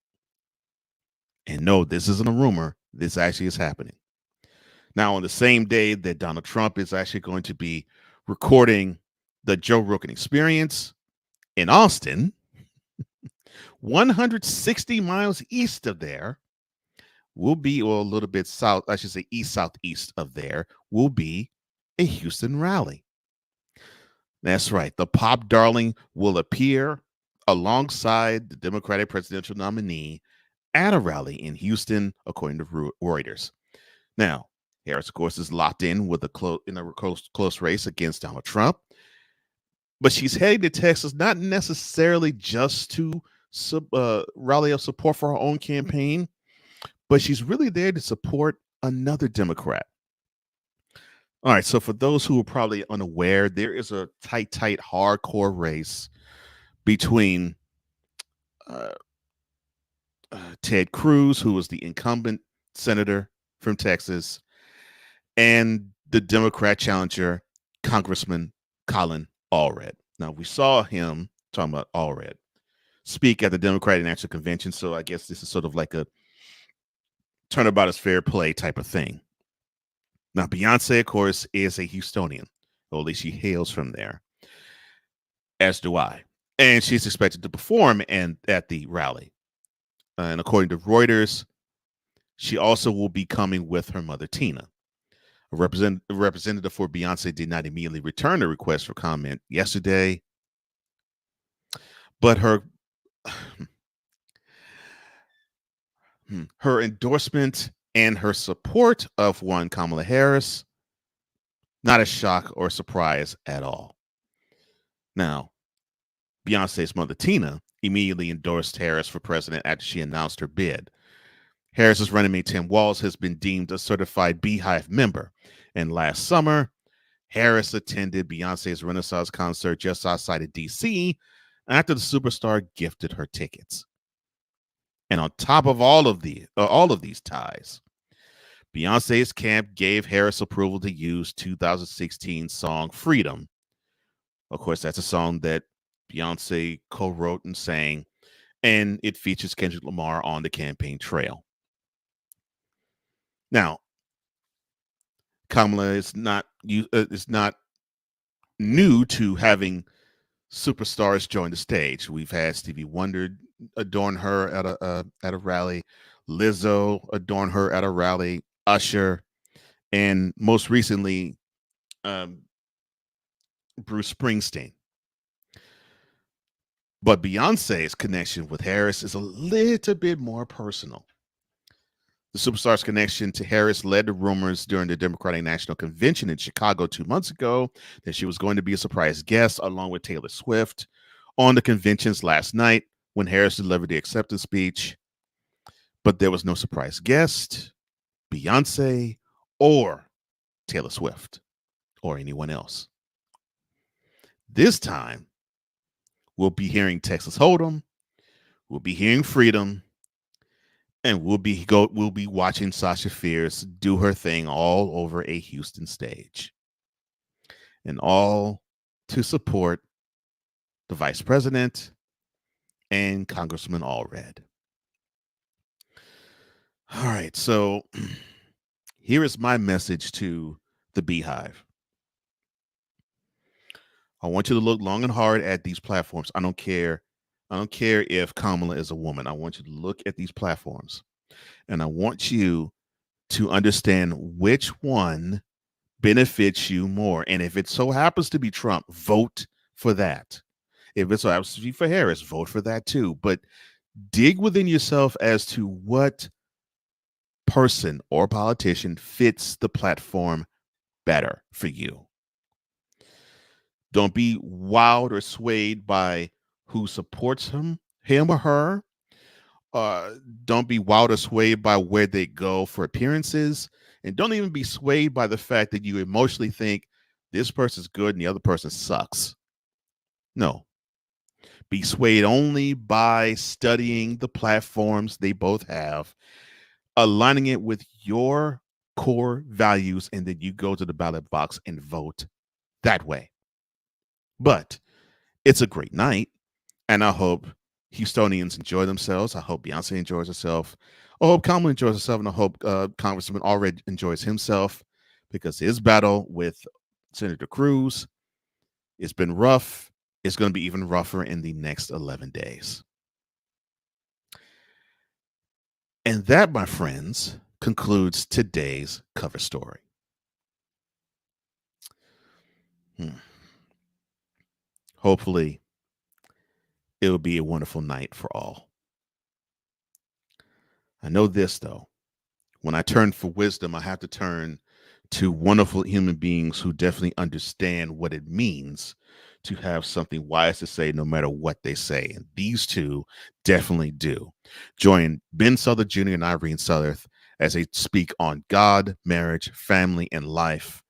And no, this isn't a rumor. This actually is happening. Now, on the same day that Donald Trump is actually going to be recording the Joe Rogan Experience, In Austin, 160 miles east of there, will be, or a little bit south, I should say east southeast of there, will be a Houston rally. That's right. The pop darling will appear alongside the Democratic presidential nominee at a rally in Houston, according to Reuters. Now, Harris, of course, is locked in with a close race against Donald Trump, but she's heading to Texas not necessarily just to rally up support for her own campaign, but she's really there to support another Democrat. All right, so for those who are probably unaware, there is a tight, hardcore race between Ted Cruz, who was the incumbent senator from Texas, and the Democrat challenger, Congressman Colin Allred. Now, we saw him, talking about Allred, speak at the Democratic National Convention, so I guess this is sort of like a turnabout is fair play type of thing. Now, Beyonce, of course, is a Houstonian, or at least she hails from there, as do I. And she's expected to perform at the rally. And according to Reuters, she also will be coming with her mother, Tina. A representative for Beyonce did not immediately return a request for comment yesterday, but her endorsement and her support of one Kamala Harris, not a shock or surprise at all. Now, Beyonce's mother, Tina, immediately endorsed Harris for president after she announced her bid. Harris's running mate, Tim Walz, has been deemed a certified Beehive member. And last summer, Harris attended Beyonce's Renaissance concert just outside of D.C. after the superstar gifted her tickets. And on top of all of these ties, Beyonce's camp gave Harris approval to use 2016 song Freedom. Of course, that's a song that Beyonce co-wrote and sang, and it features Kendrick Lamar on the campaign trail. Now, Kamala is not new to having superstars join the stage. We've had Stevie Wonder adorn her at a rally, Lizzo adorn her at a rally, Usher, and most recently, Bruce Springsteen. But Beyonce's connection with Harris is a little bit more personal. The superstar's connection to Harris led to rumors during the Democratic National Convention in Chicago 2 months ago that she was going to be a surprise guest along with Taylor Swift on the convention's last night when Harris delivered the acceptance speech. But there was no surprise guest, Beyonce, or Taylor Swift, or anyone else. This time, we'll be hearing Texas Hold'em, we'll be hearing Freedom, and we'll be watching Sasha Fierce do her thing all over a Houston stage. And all to support the vice president and Congressman Allred. All right, so here is my message to the Beehive. I want you to look long and hard at these platforms. I don't care if Kamala is a woman. I want you to look at these platforms, and I want you to understand which one benefits you more. And if it so happens to be Trump, vote for that. If it so happens to be for Harris, vote for that too. But dig within yourself as to what person or politician fits the platform better for you. Don't be wowed or swayed by who supports him or her. Don't be wowed or swayed by where they go for appearances. And don't even be swayed by the fact that you emotionally think this person's good and the other person sucks. No. Be swayed only by studying the platforms they both have, aligning it with your core values, and then you go to the ballot box and vote that way. But it's a great night, and I hope Houstonians enjoy themselves. I hope Beyonce enjoys herself. I hope Kamala enjoys herself, and I hope Congressman Allred enjoys himself, because his battle with Senator Cruz, it's been rough, it's going to be even rougher in the next 11 days. And that, my friends, concludes today's cover story. Hopefully, it will be a wonderful night for all. I know this, though. When I turn for wisdom, I have to turn to wonderful human beings who definitely understand what it means to have something wise to say no matter what they say. And these two definitely do. Join Ben Southern Jr. and Irene Southern as they speak on God, marriage, family, and life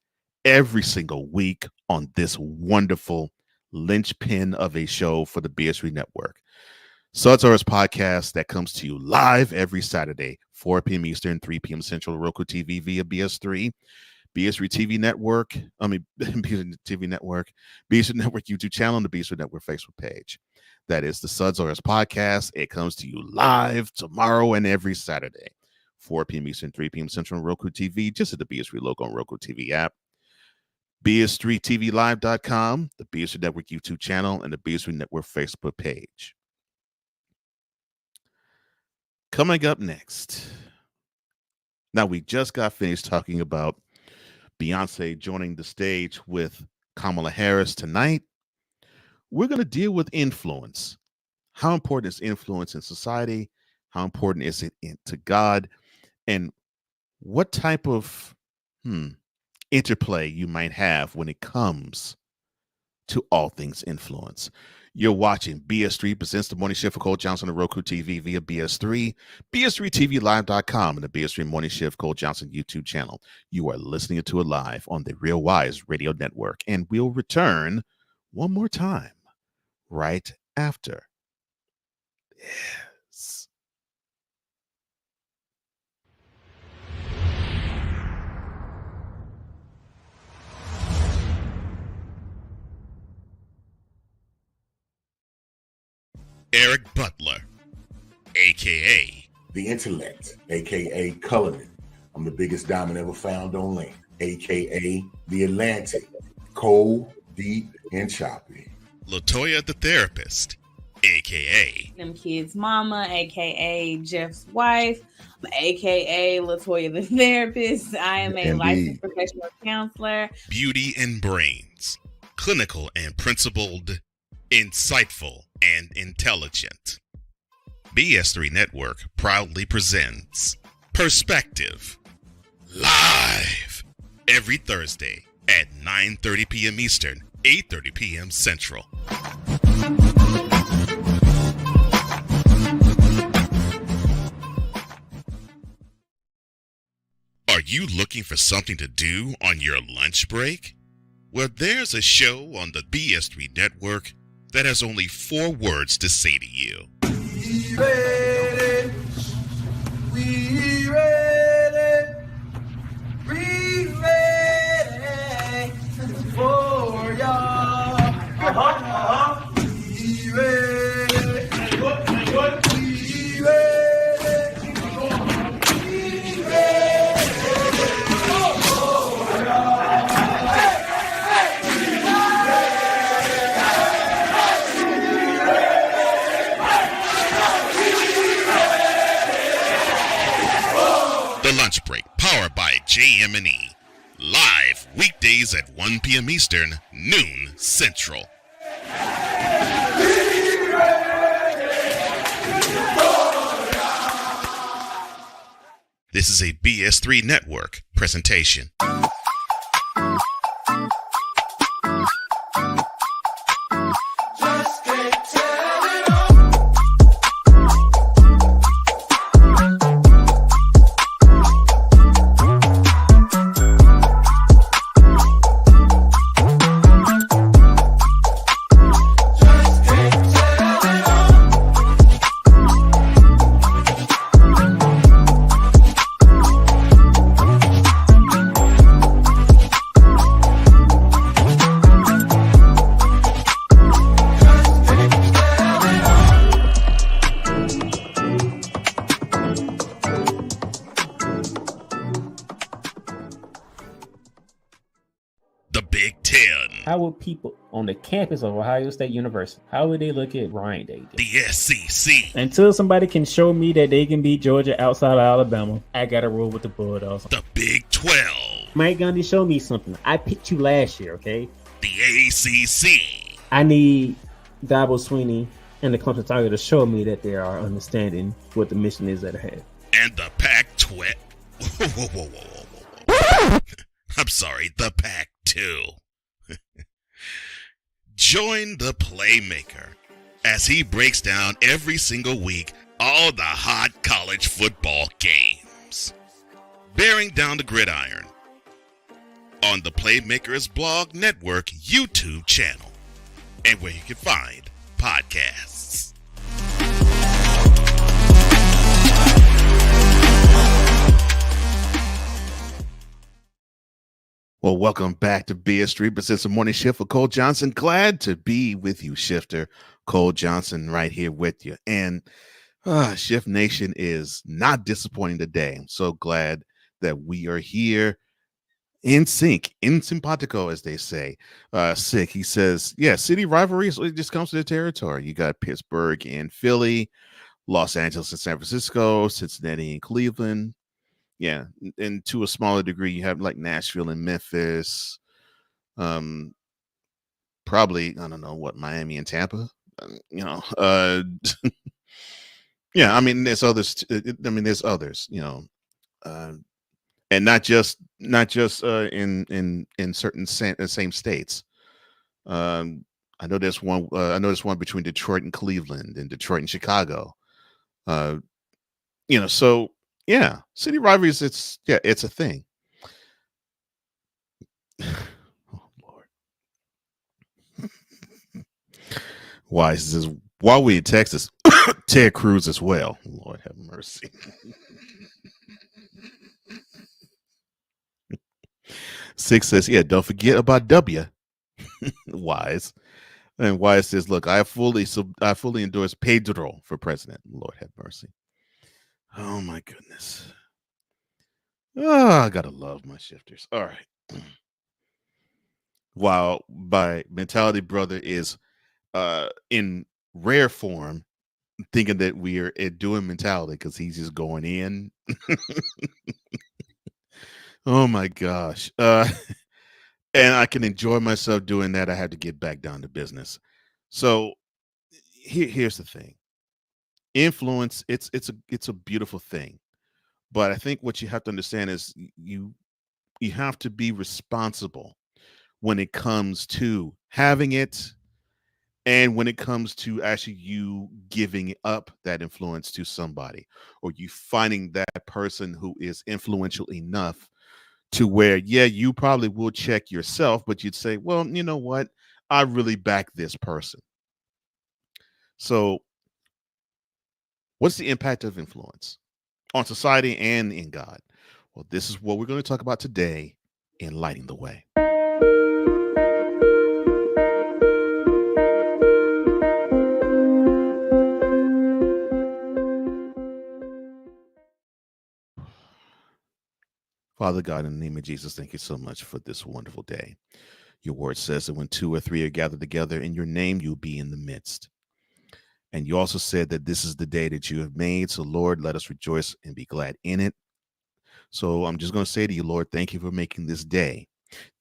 every single week on this wonderful linchpin of a show for the BS3 Network. Sud's podcast that comes to you live every Saturday, 4 p.m. Eastern, 3 p.m. Central, Roku TV via BS3 TV Network, BS3 TV Network, BS3 Network YouTube channel, and the BS3 Network Facebook page. That is the Sud's podcast. It comes to you live tomorrow and every Saturday, 4 p.m. Eastern, 3 p.m. Central, Roku TV, just at the BS3 logo on Roku TV app. BS3TVLive.com, the BS3 Network YouTube channel, and the BS3 Network Facebook page. Coming up next. Now, we just got finished talking about Beyonce joining the stage with Kamala Harris tonight. We're going to deal with influence. How important is influence in society? How important is it to God? And what type of interplay you might have when it comes to all things influence. You're watching BS3 presents the morning shift for Cole Johnson on Roku TV via BS3, BS3TVLive.com, and the BS3 Morning Shift Cole Johnson YouTube channel. You are listening to it live on the Real Wise Radio Network, and we'll return one more time right after. Yes. Eric Butler, a.k.a. The Intellect, a.k.a. Cullinan. I'm the biggest diamond ever found on land, a.k.a. The Atlantic. Cold, deep, and choppy. LaToya the Therapist, a.k.a. Them kids' mama, a.k.a. Jeff's wife, a.k.a. LaToya the Therapist. I am a licensed professional counselor. Beauty and Brains, clinical and principled, insightful and intelligent. BS3 Network proudly presents Perspective live every Thursday at 9:30 p.m. Eastern, 8:30 p.m. Central. Are you looking for something to do on your lunch break? Well, there's a show on the BS3 Network that has only 4 words to say to you. We ready, we ready, we ready for y'all. We ready, we ready, we ready for y'all. The Lunch Break, powered by JM&E. Live weekdays at 1 p.m. Eastern, noon Central. This is a BS3 Network presentation. How would people on the campus of Ohio State University, how would they look at Ryan Day? The SEC. Until somebody can show me that they can beat Georgia outside of Alabama, I gotta roll with the Bulldogs. The Big 12. Mike Gundy, show me something. I picked you last year, okay? The ACC. I need Dabo Sweeney and the Clemson Tigers to show me that they are understanding what the mission is at hand. And the Pac-12. Whoa. I'm sorry, the Pac-2. Join the Playmaker as he breaks down every single week all the hot college football games, bearing down the gridiron on the Playmakers Blog Network YouTube channel and where you can find podcasts. Well, welcome back to BS Street Presents the Morning Shift with Cole Johnson. Glad to be with you, Shifter. Cole Johnson right here with you. And Shift Nation is not disappointing today. I'm so glad that we are here in sync, in simpatico, as they say. Sick, he says, yeah, city rivalries, it just comes to the territory. You got Pittsburgh and Philly, Los Angeles and San Francisco, Cincinnati and Cleveland. Yeah, and to a smaller degree, you have like Nashville and Memphis. Probably, I don't know what, Miami and Tampa. Yeah, I mean, there's others. There's others. And not just in certain same states. I know there's one. I know there's one between Detroit and Cleveland, and Detroit and Chicago. So. Yeah, city rivalries, it's a thing. Oh, Lord. Why says, while we in Texas, Ted Cruz as well. Lord have mercy. Six says, yeah, don't forget about W. Wise. And Wise says, look, I fully endorse Pedro for president. Lord have mercy. Oh my goodness. Oh, I gotta love my shifters. All right. While my mentality brother is in rare form thinking that we are doing mentality because he's just going in. Oh my gosh. And I can enjoy myself doing that. I have to get back down to business. So here's the thing. Influence, it's a beautiful thing, but I think what you have to understand is you have to be responsible when it comes to having it and when it comes to actually you giving up that influence to somebody, or you finding that person who is influential enough to where, yeah, you probably will check yourself, but you'd say, well, you know what, I really back this person. So what's the impact of influence on society and in God? Well, this is what we're going to talk about today in Lighting the Way. Father God, in the name of Jesus, thank you so much for this wonderful day. Your word says that when two or three are gathered together in your name, you'll be in the midst. And you also said that this is the day that you have made. So, Lord, let us rejoice and be glad in it. So I'm just going to say to you, Lord, thank you for making this day.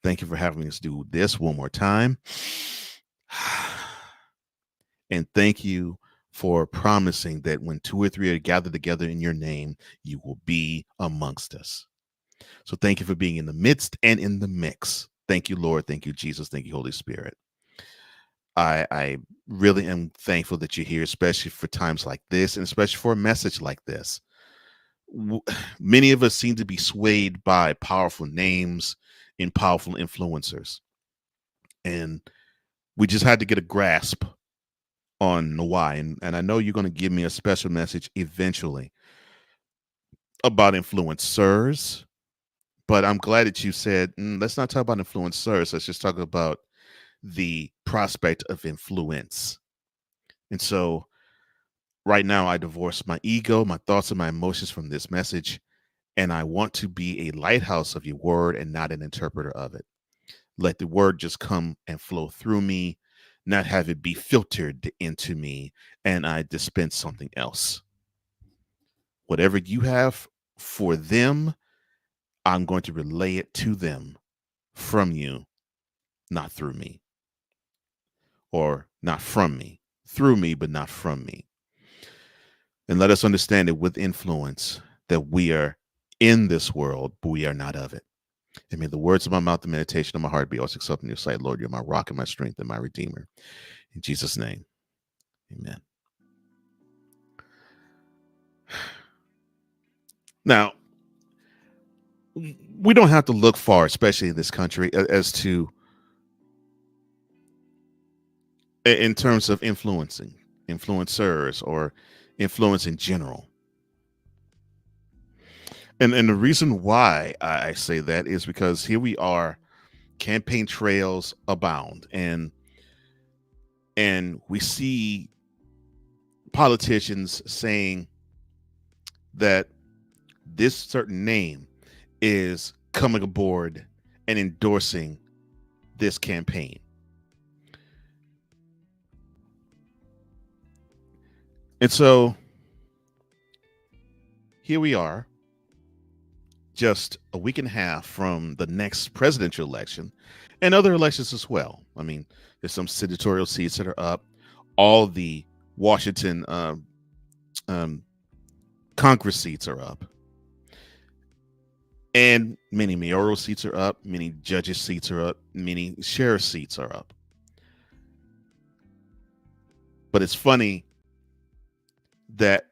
Thank you for having us do this one more time. And thank you for promising that when two or three are gathered together in your name, you will be amongst us. So thank you for being in the midst and in the mix. Thank you, Lord. Thank you, Jesus. Thank you, Holy Spirit. I really am thankful that you're here, especially for times like this, and especially for a message like this. Many of us seem to be swayed by powerful names and powerful influencers. And we just had to get a grasp on the why. And I know you're going to give me a special message eventually about influencers. But I'm glad that you said, let's not talk about influencers. Let's just talk about the prospect of influence. And so right now, I divorce my ego, my thoughts, and my emotions from this message. And I want to be a lighthouse of your word and not an interpreter of it. Let the word just come and flow through me, not have it be filtered into me, and I dispense something else. Whatever you have for them, I'm going to relay it to them from you, not through me, or not from me, through me, but not from me. And let us understand it with influence that we are in this world, but we are not of it. And may the words of my mouth, the meditation of my heart be always accepted in your sight, Lord. You're my rock and my strength and my redeemer. In Jesus' name, amen. Now, we don't have to look far, especially in this country, as to in terms of influencing, influencers, or influence in general. And the reason why I say that is because here we are, campaign trails abound, and we see politicians saying that this certain name is coming aboard and endorsing this campaign. And so here we are, just a week and a half from the next presidential election and other elections as well. I mean, there's some senatorial seats that are up. All the Washington Congress seats are up. And many mayoral seats are up. Many judges' seats are up. Many sheriff seats are up. But it's funny that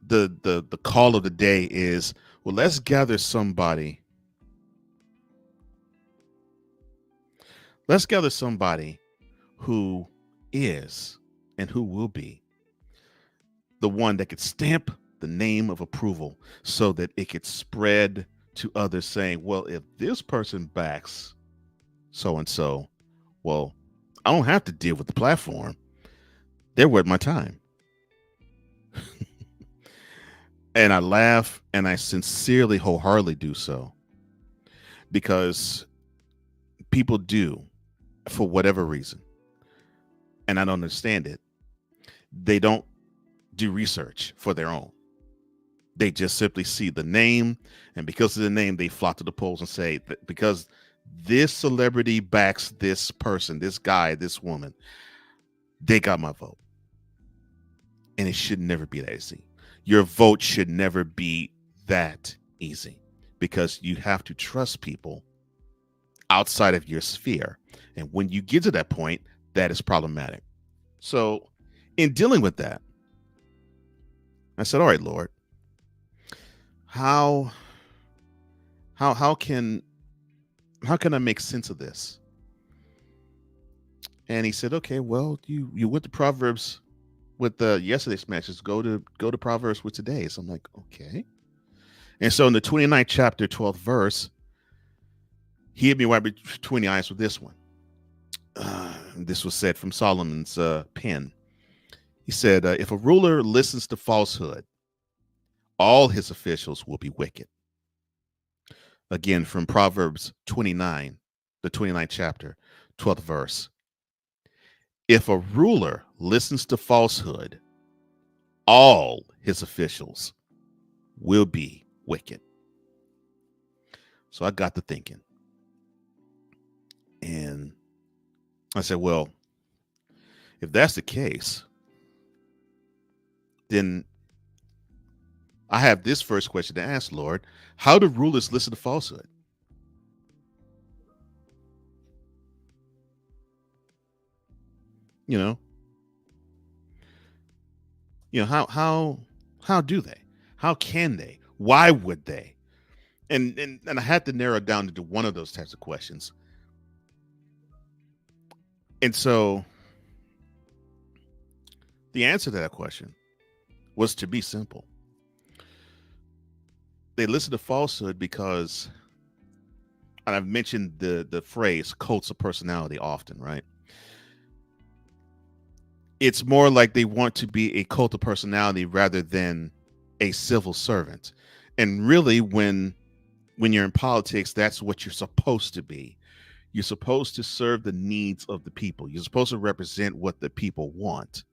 the call of the day is, well, let's gather somebody. Let's gather somebody who is and who will be the one that could stamp the name of approval so that it could spread to others, saying, well, if this person backs so and so, well, I don't have to deal with the platform. They're worth my time. And I laugh, and I sincerely, wholeheartedly do so, because people do, for whatever reason, and I don't understand it, they don't do research for their own. They just simply see the name, and because of the name, they flock to the polls and say, that because this celebrity backs this person, this guy, this woman, they got my vote. And it should never be that easy. Your vote should never be that easy, because you have to trust people outside of your sphere. And when you get to that point, that is problematic. So in dealing with that, I said, all right, Lord, how can I make sense of this? And he said, okay, well, you went to Proverbs with yesterday's message, go to Proverbs with today's. I'm like, okay. And so in the 29th chapter, 12th verse, he hit me right between the eyes with this one. This was said from Solomon's pen. He said, if a ruler listens to falsehood, all his officials will be wicked. Again, from Proverbs 29, the 29th chapter, 12th verse. If a ruler listens to falsehood, all his officials will be wicked. So I got to thinking. And I said, well, if that's the case, then I have this first question to ask, Lord. How do rulers listen to falsehood? You know, how do they? How can they? Why would they? And I had to narrow it down to one of those types of questions. And so the answer to that question was to be simple. They listen to falsehood because, and I've mentioned the phrase cults of personality often, right? It's more like they want to be a cult of personality rather than a civil servant. And really, when you're in politics, that's what you're supposed to be. You're supposed to serve the needs of the people. You're supposed to represent what the people want.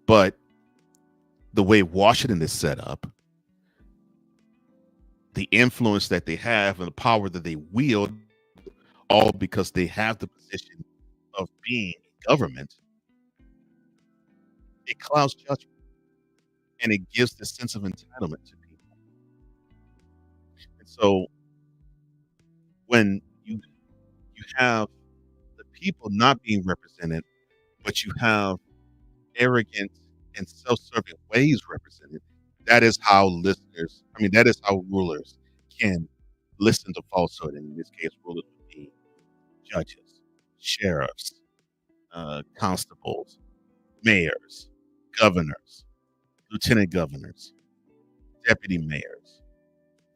But the way Washington is set up, the influence that they have and the power that they wield, all because they have the position of being government, it clouds judgment and it gives this sense of entitlement to people. And so when you have the people not being represented, but you have arrogant and self-serving ways represented, that is how that is how rulers can listen to falsehood. And in this case, rulers would be judges, sheriffs, constables, mayors, governors, lieutenant governors, deputy mayors,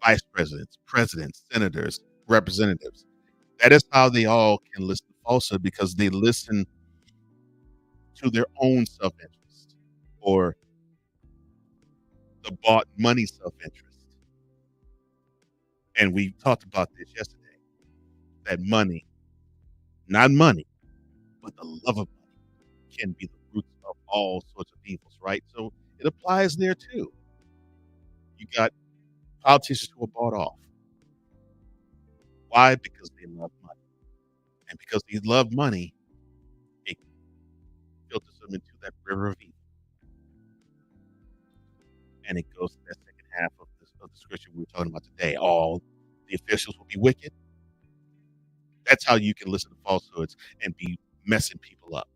vice presidents, presidents, senators, representatives. That is how they all can listen to falsehood, because they listen to their own self-interest or the bought money self-interest. And we talked about this yesterday, that money, not money, but the love of money can be the roots of all sorts of evils, right? So it applies there too. You got politicians who are bought off. Why? Because they love money. And because they love money, it filters them into that river of evil. And it goes to that second half of the scripture we were talking about today. All the officials will be wicked. That's how you can listen to falsehoods and be messing people up.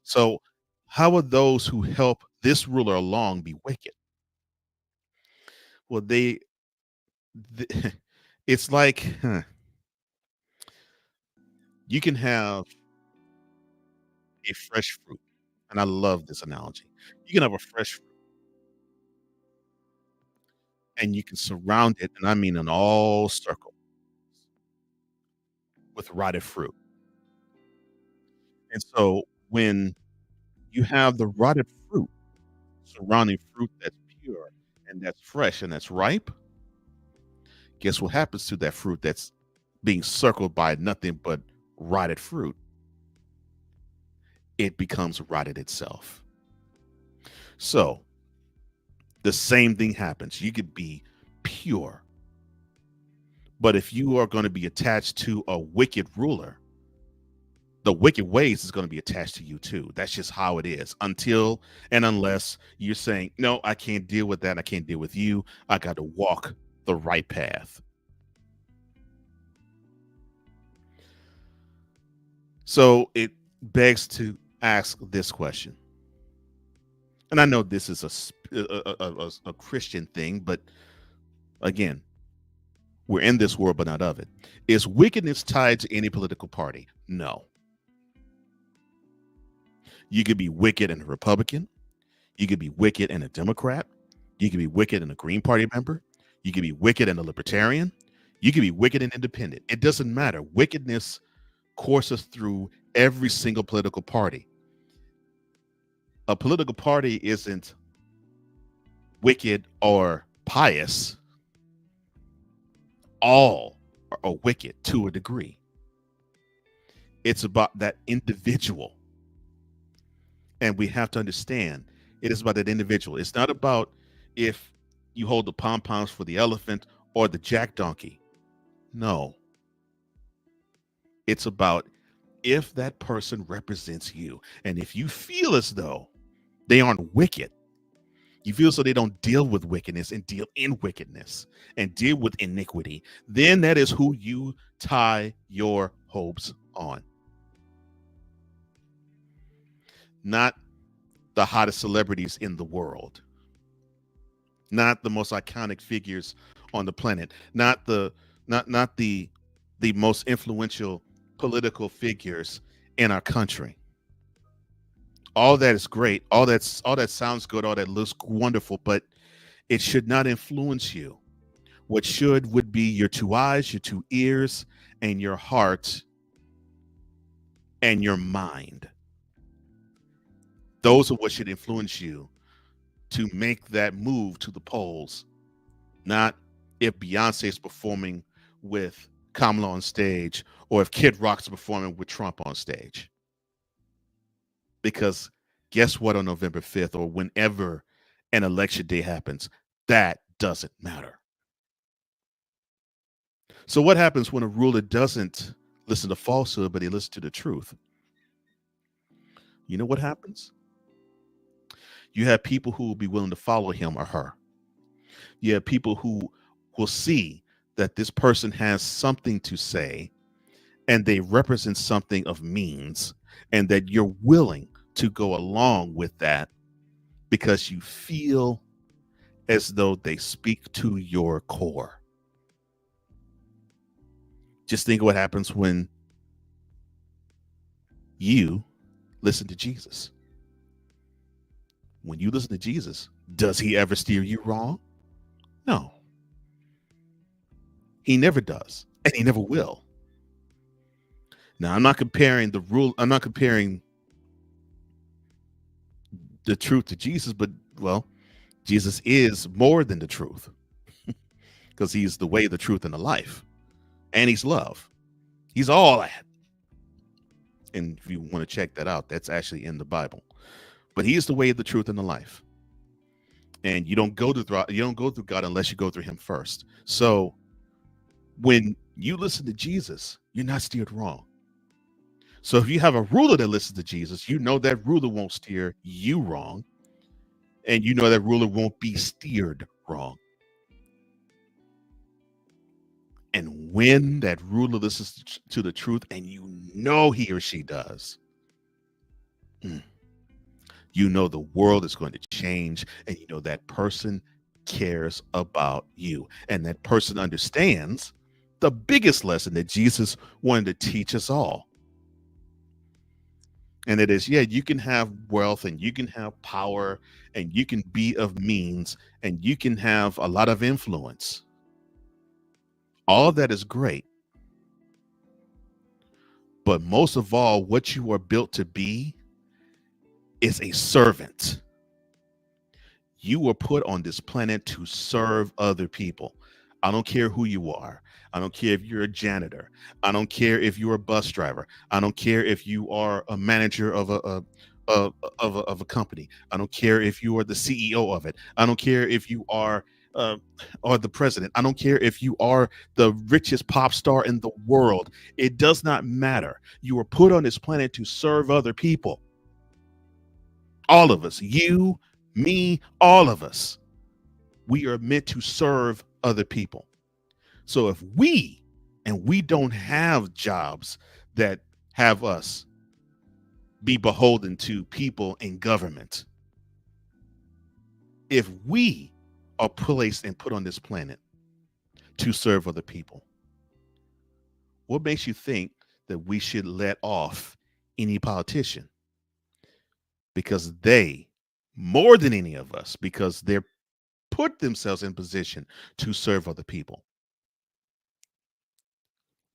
So how will those who help this ruler along be wicked? Well, it's like you can have a fresh fruit, and I love this analogy. You can have a fresh fruit, and you can surround it, and I mean in all circles, with rotted fruit. And so when you have the rotted fruit surrounding fruit that's pure and that's fresh and that's ripe, guess what happens to that fruit that's being circled by nothing but rotted fruit? It becomes rotted itself. So the same thing happens. You could be pure, but if you are going to be attached to a wicked ruler, the wicked ways is going to be attached to you too. That's just how it is, until and unless you're saying, no, I can't deal with that. I can't deal with you. I got to walk the right path. So it begs to ask this question. And I know this is a Christian thing, but again, we're in this world, but not of it. Is wickedness tied to any political party? No. You could be wicked and a Republican. You could be wicked and a Democrat. You could be wicked and a Green Party member. You could be wicked and a Libertarian. You could be wicked and independent. It doesn't matter. Wickedness courses through every single political party. A political party isn't wicked or pious. All are wicked to a degree. It's about that individual. And we have to understand it is about that individual. It's not about if you hold the pom-poms for the elephant or the jack donkey. No. It's about if that person represents you. And if you feel as though they aren't wicked, you feel so they don't deal with wickedness and deal in wickedness and deal with iniquity, then that is who you tie your hopes on. Not the hottest celebrities in the world, not the most iconic figures on the planet, not the most influential political figures in our country. All that is great, all that sounds good, all that looks wonderful, but it should not influence you. What would be your two eyes, your two ears, and your heart and your mind. Those are what should influence you to make that move to the polls, not if Beyonce is performing with Kamala on stage or if Kid Rock's performing with Trump on stage. Because guess what, on November 5th or whenever an election day happens, that doesn't matter. So what happens when a ruler doesn't listen to falsehood, but he listens to the truth? You know what happens? You have people who will be willing to follow him or her. You have people who will see that this person has something to say and they represent something of means, and that you're willing to go along with that because you feel as though they speak to your core. Just think of what happens when you listen to Jesus. When you listen to Jesus, does he ever steer you wrong? No. He never does, and he never will. Now, I'm not comparing the truth to Jesus, but, well, Jesus is more than the truth because he's the way, the truth, and the life. And he's love. He's all that. And if you want to check that out, that's actually in the Bible. But he is the way, the truth, and the life. And you don't go through God unless you go through him first. So when you listen to Jesus, you're not steered wrong. So if you have a ruler that listens to Jesus, you know that ruler won't steer you wrong. And you know that ruler won't be steered wrong. And when that ruler listens to the truth, and you know he or she does, you know the world is going to change, and you know that person cares about you. And that person understands the biggest lesson that Jesus wanted to teach us all. And it is, yeah, you can have wealth and you can have power and you can be of means and you can have a lot of influence. All of that is great. But most of all, what you are built to be is a servant. You were put on this planet to serve other people. I don't care who you are. I don't care if you're a janitor. I don't care if you're a bus driver. I don't care if you are a manager of a company. I don't care if you are the CEO of it. I don't care if you are or the president. I don't care if you are the richest pop star in the world. It does not matter. You were put on this planet to serve other people. All of us, you, me, all of us, we are meant to serve other people. So if we don't have jobs that have us be beholden to people in government, if we are placed and put on this planet to serve other people, what makes you think that we should let off any politician? Because they, more than any of us, because they're put themselves in position to serve other people.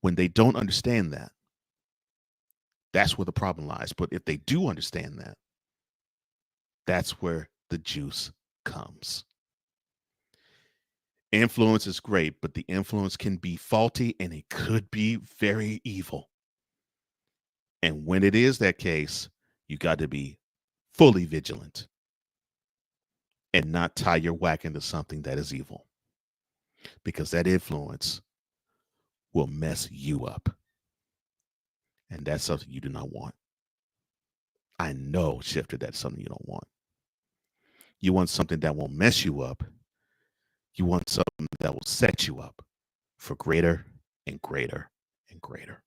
When they don't understand that, that's where the problem lies. But if they do understand that, that's where the juice comes. Influence is great, but the influence can be faulty and it could be very evil. And when it is that case, you got to be fully vigilant and not tie your whack into something that is evil, because that influence will mess you up. And that's something you do not want. I know, Shifter, that's something you don't want. You want something that won't mess you up. You want something that will set you up for greater and greater and greater.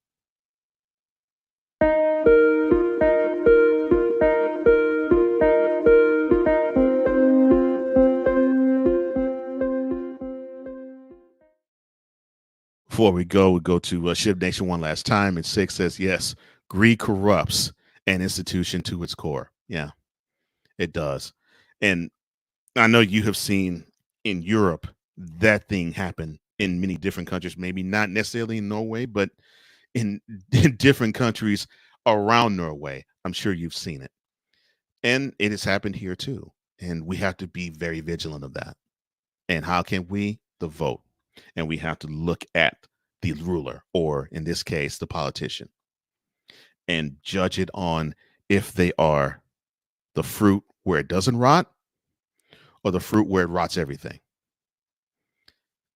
Before we go to Shiv Nation one last time. And 6 says, yes, greed corrupts an institution to its core. Yeah, it does. And I know you have seen in Europe that thing happen in many different countries, maybe not necessarily in Norway, but in different countries around Norway. I'm sure you've seen it. And it has happened here too. And we have to be very vigilant of that. And how can we? The vote. And we have to look at the ruler, or in this case, the politician, and judge it on if they are the fruit where it doesn't rot or the fruit where it rots everything.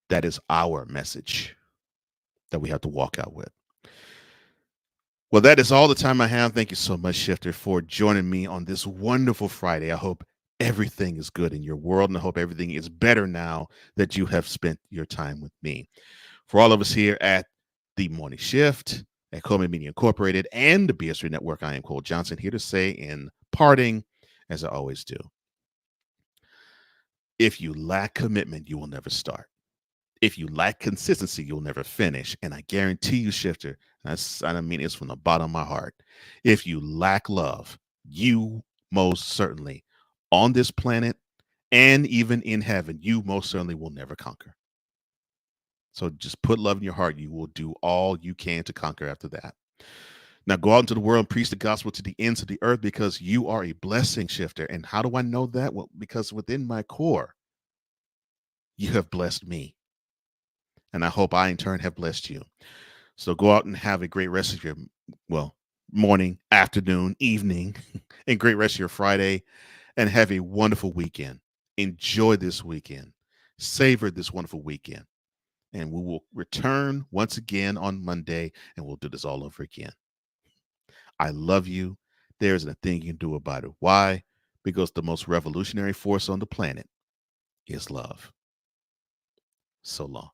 That is our message that we have to walk out with. Well, that is all the time I have. Thank you so much, Shifter, for joining me on this wonderful Friday. I hope everything is good in your world, and I hope everything is better now that you have spent your time with me. For all of us here at The Morning Shift, at Coleman Media Incorporated, and the BS3 Network, I am Cole Johnson, here to say in parting, as I always do, if you lack commitment, you will never start. If you lack consistency, you'll never finish. And I guarantee you, Shifter, I mean it's from the bottom of my heart, if you lack love, you most certainly on this planet and even in heaven, you most certainly will never conquer. So just put love in your heart. You will do all you can to conquer after that. Now go out into the world and preach the gospel to the ends of the earth, because you are a blessing, Shifter. And how do I know that? Well, because within my core, you have blessed me. And I hope I, in turn, have blessed you. So go out and have a great rest of your, morning, afternoon, evening, and great rest of your Friday. And have a wonderful weekend. Enjoy this weekend. Savor this wonderful weekend. And we will return once again on Monday, and we'll do this all over again. I love you. There isn't a thing you can do about it. Why? Because the most revolutionary force on the planet is love. So long.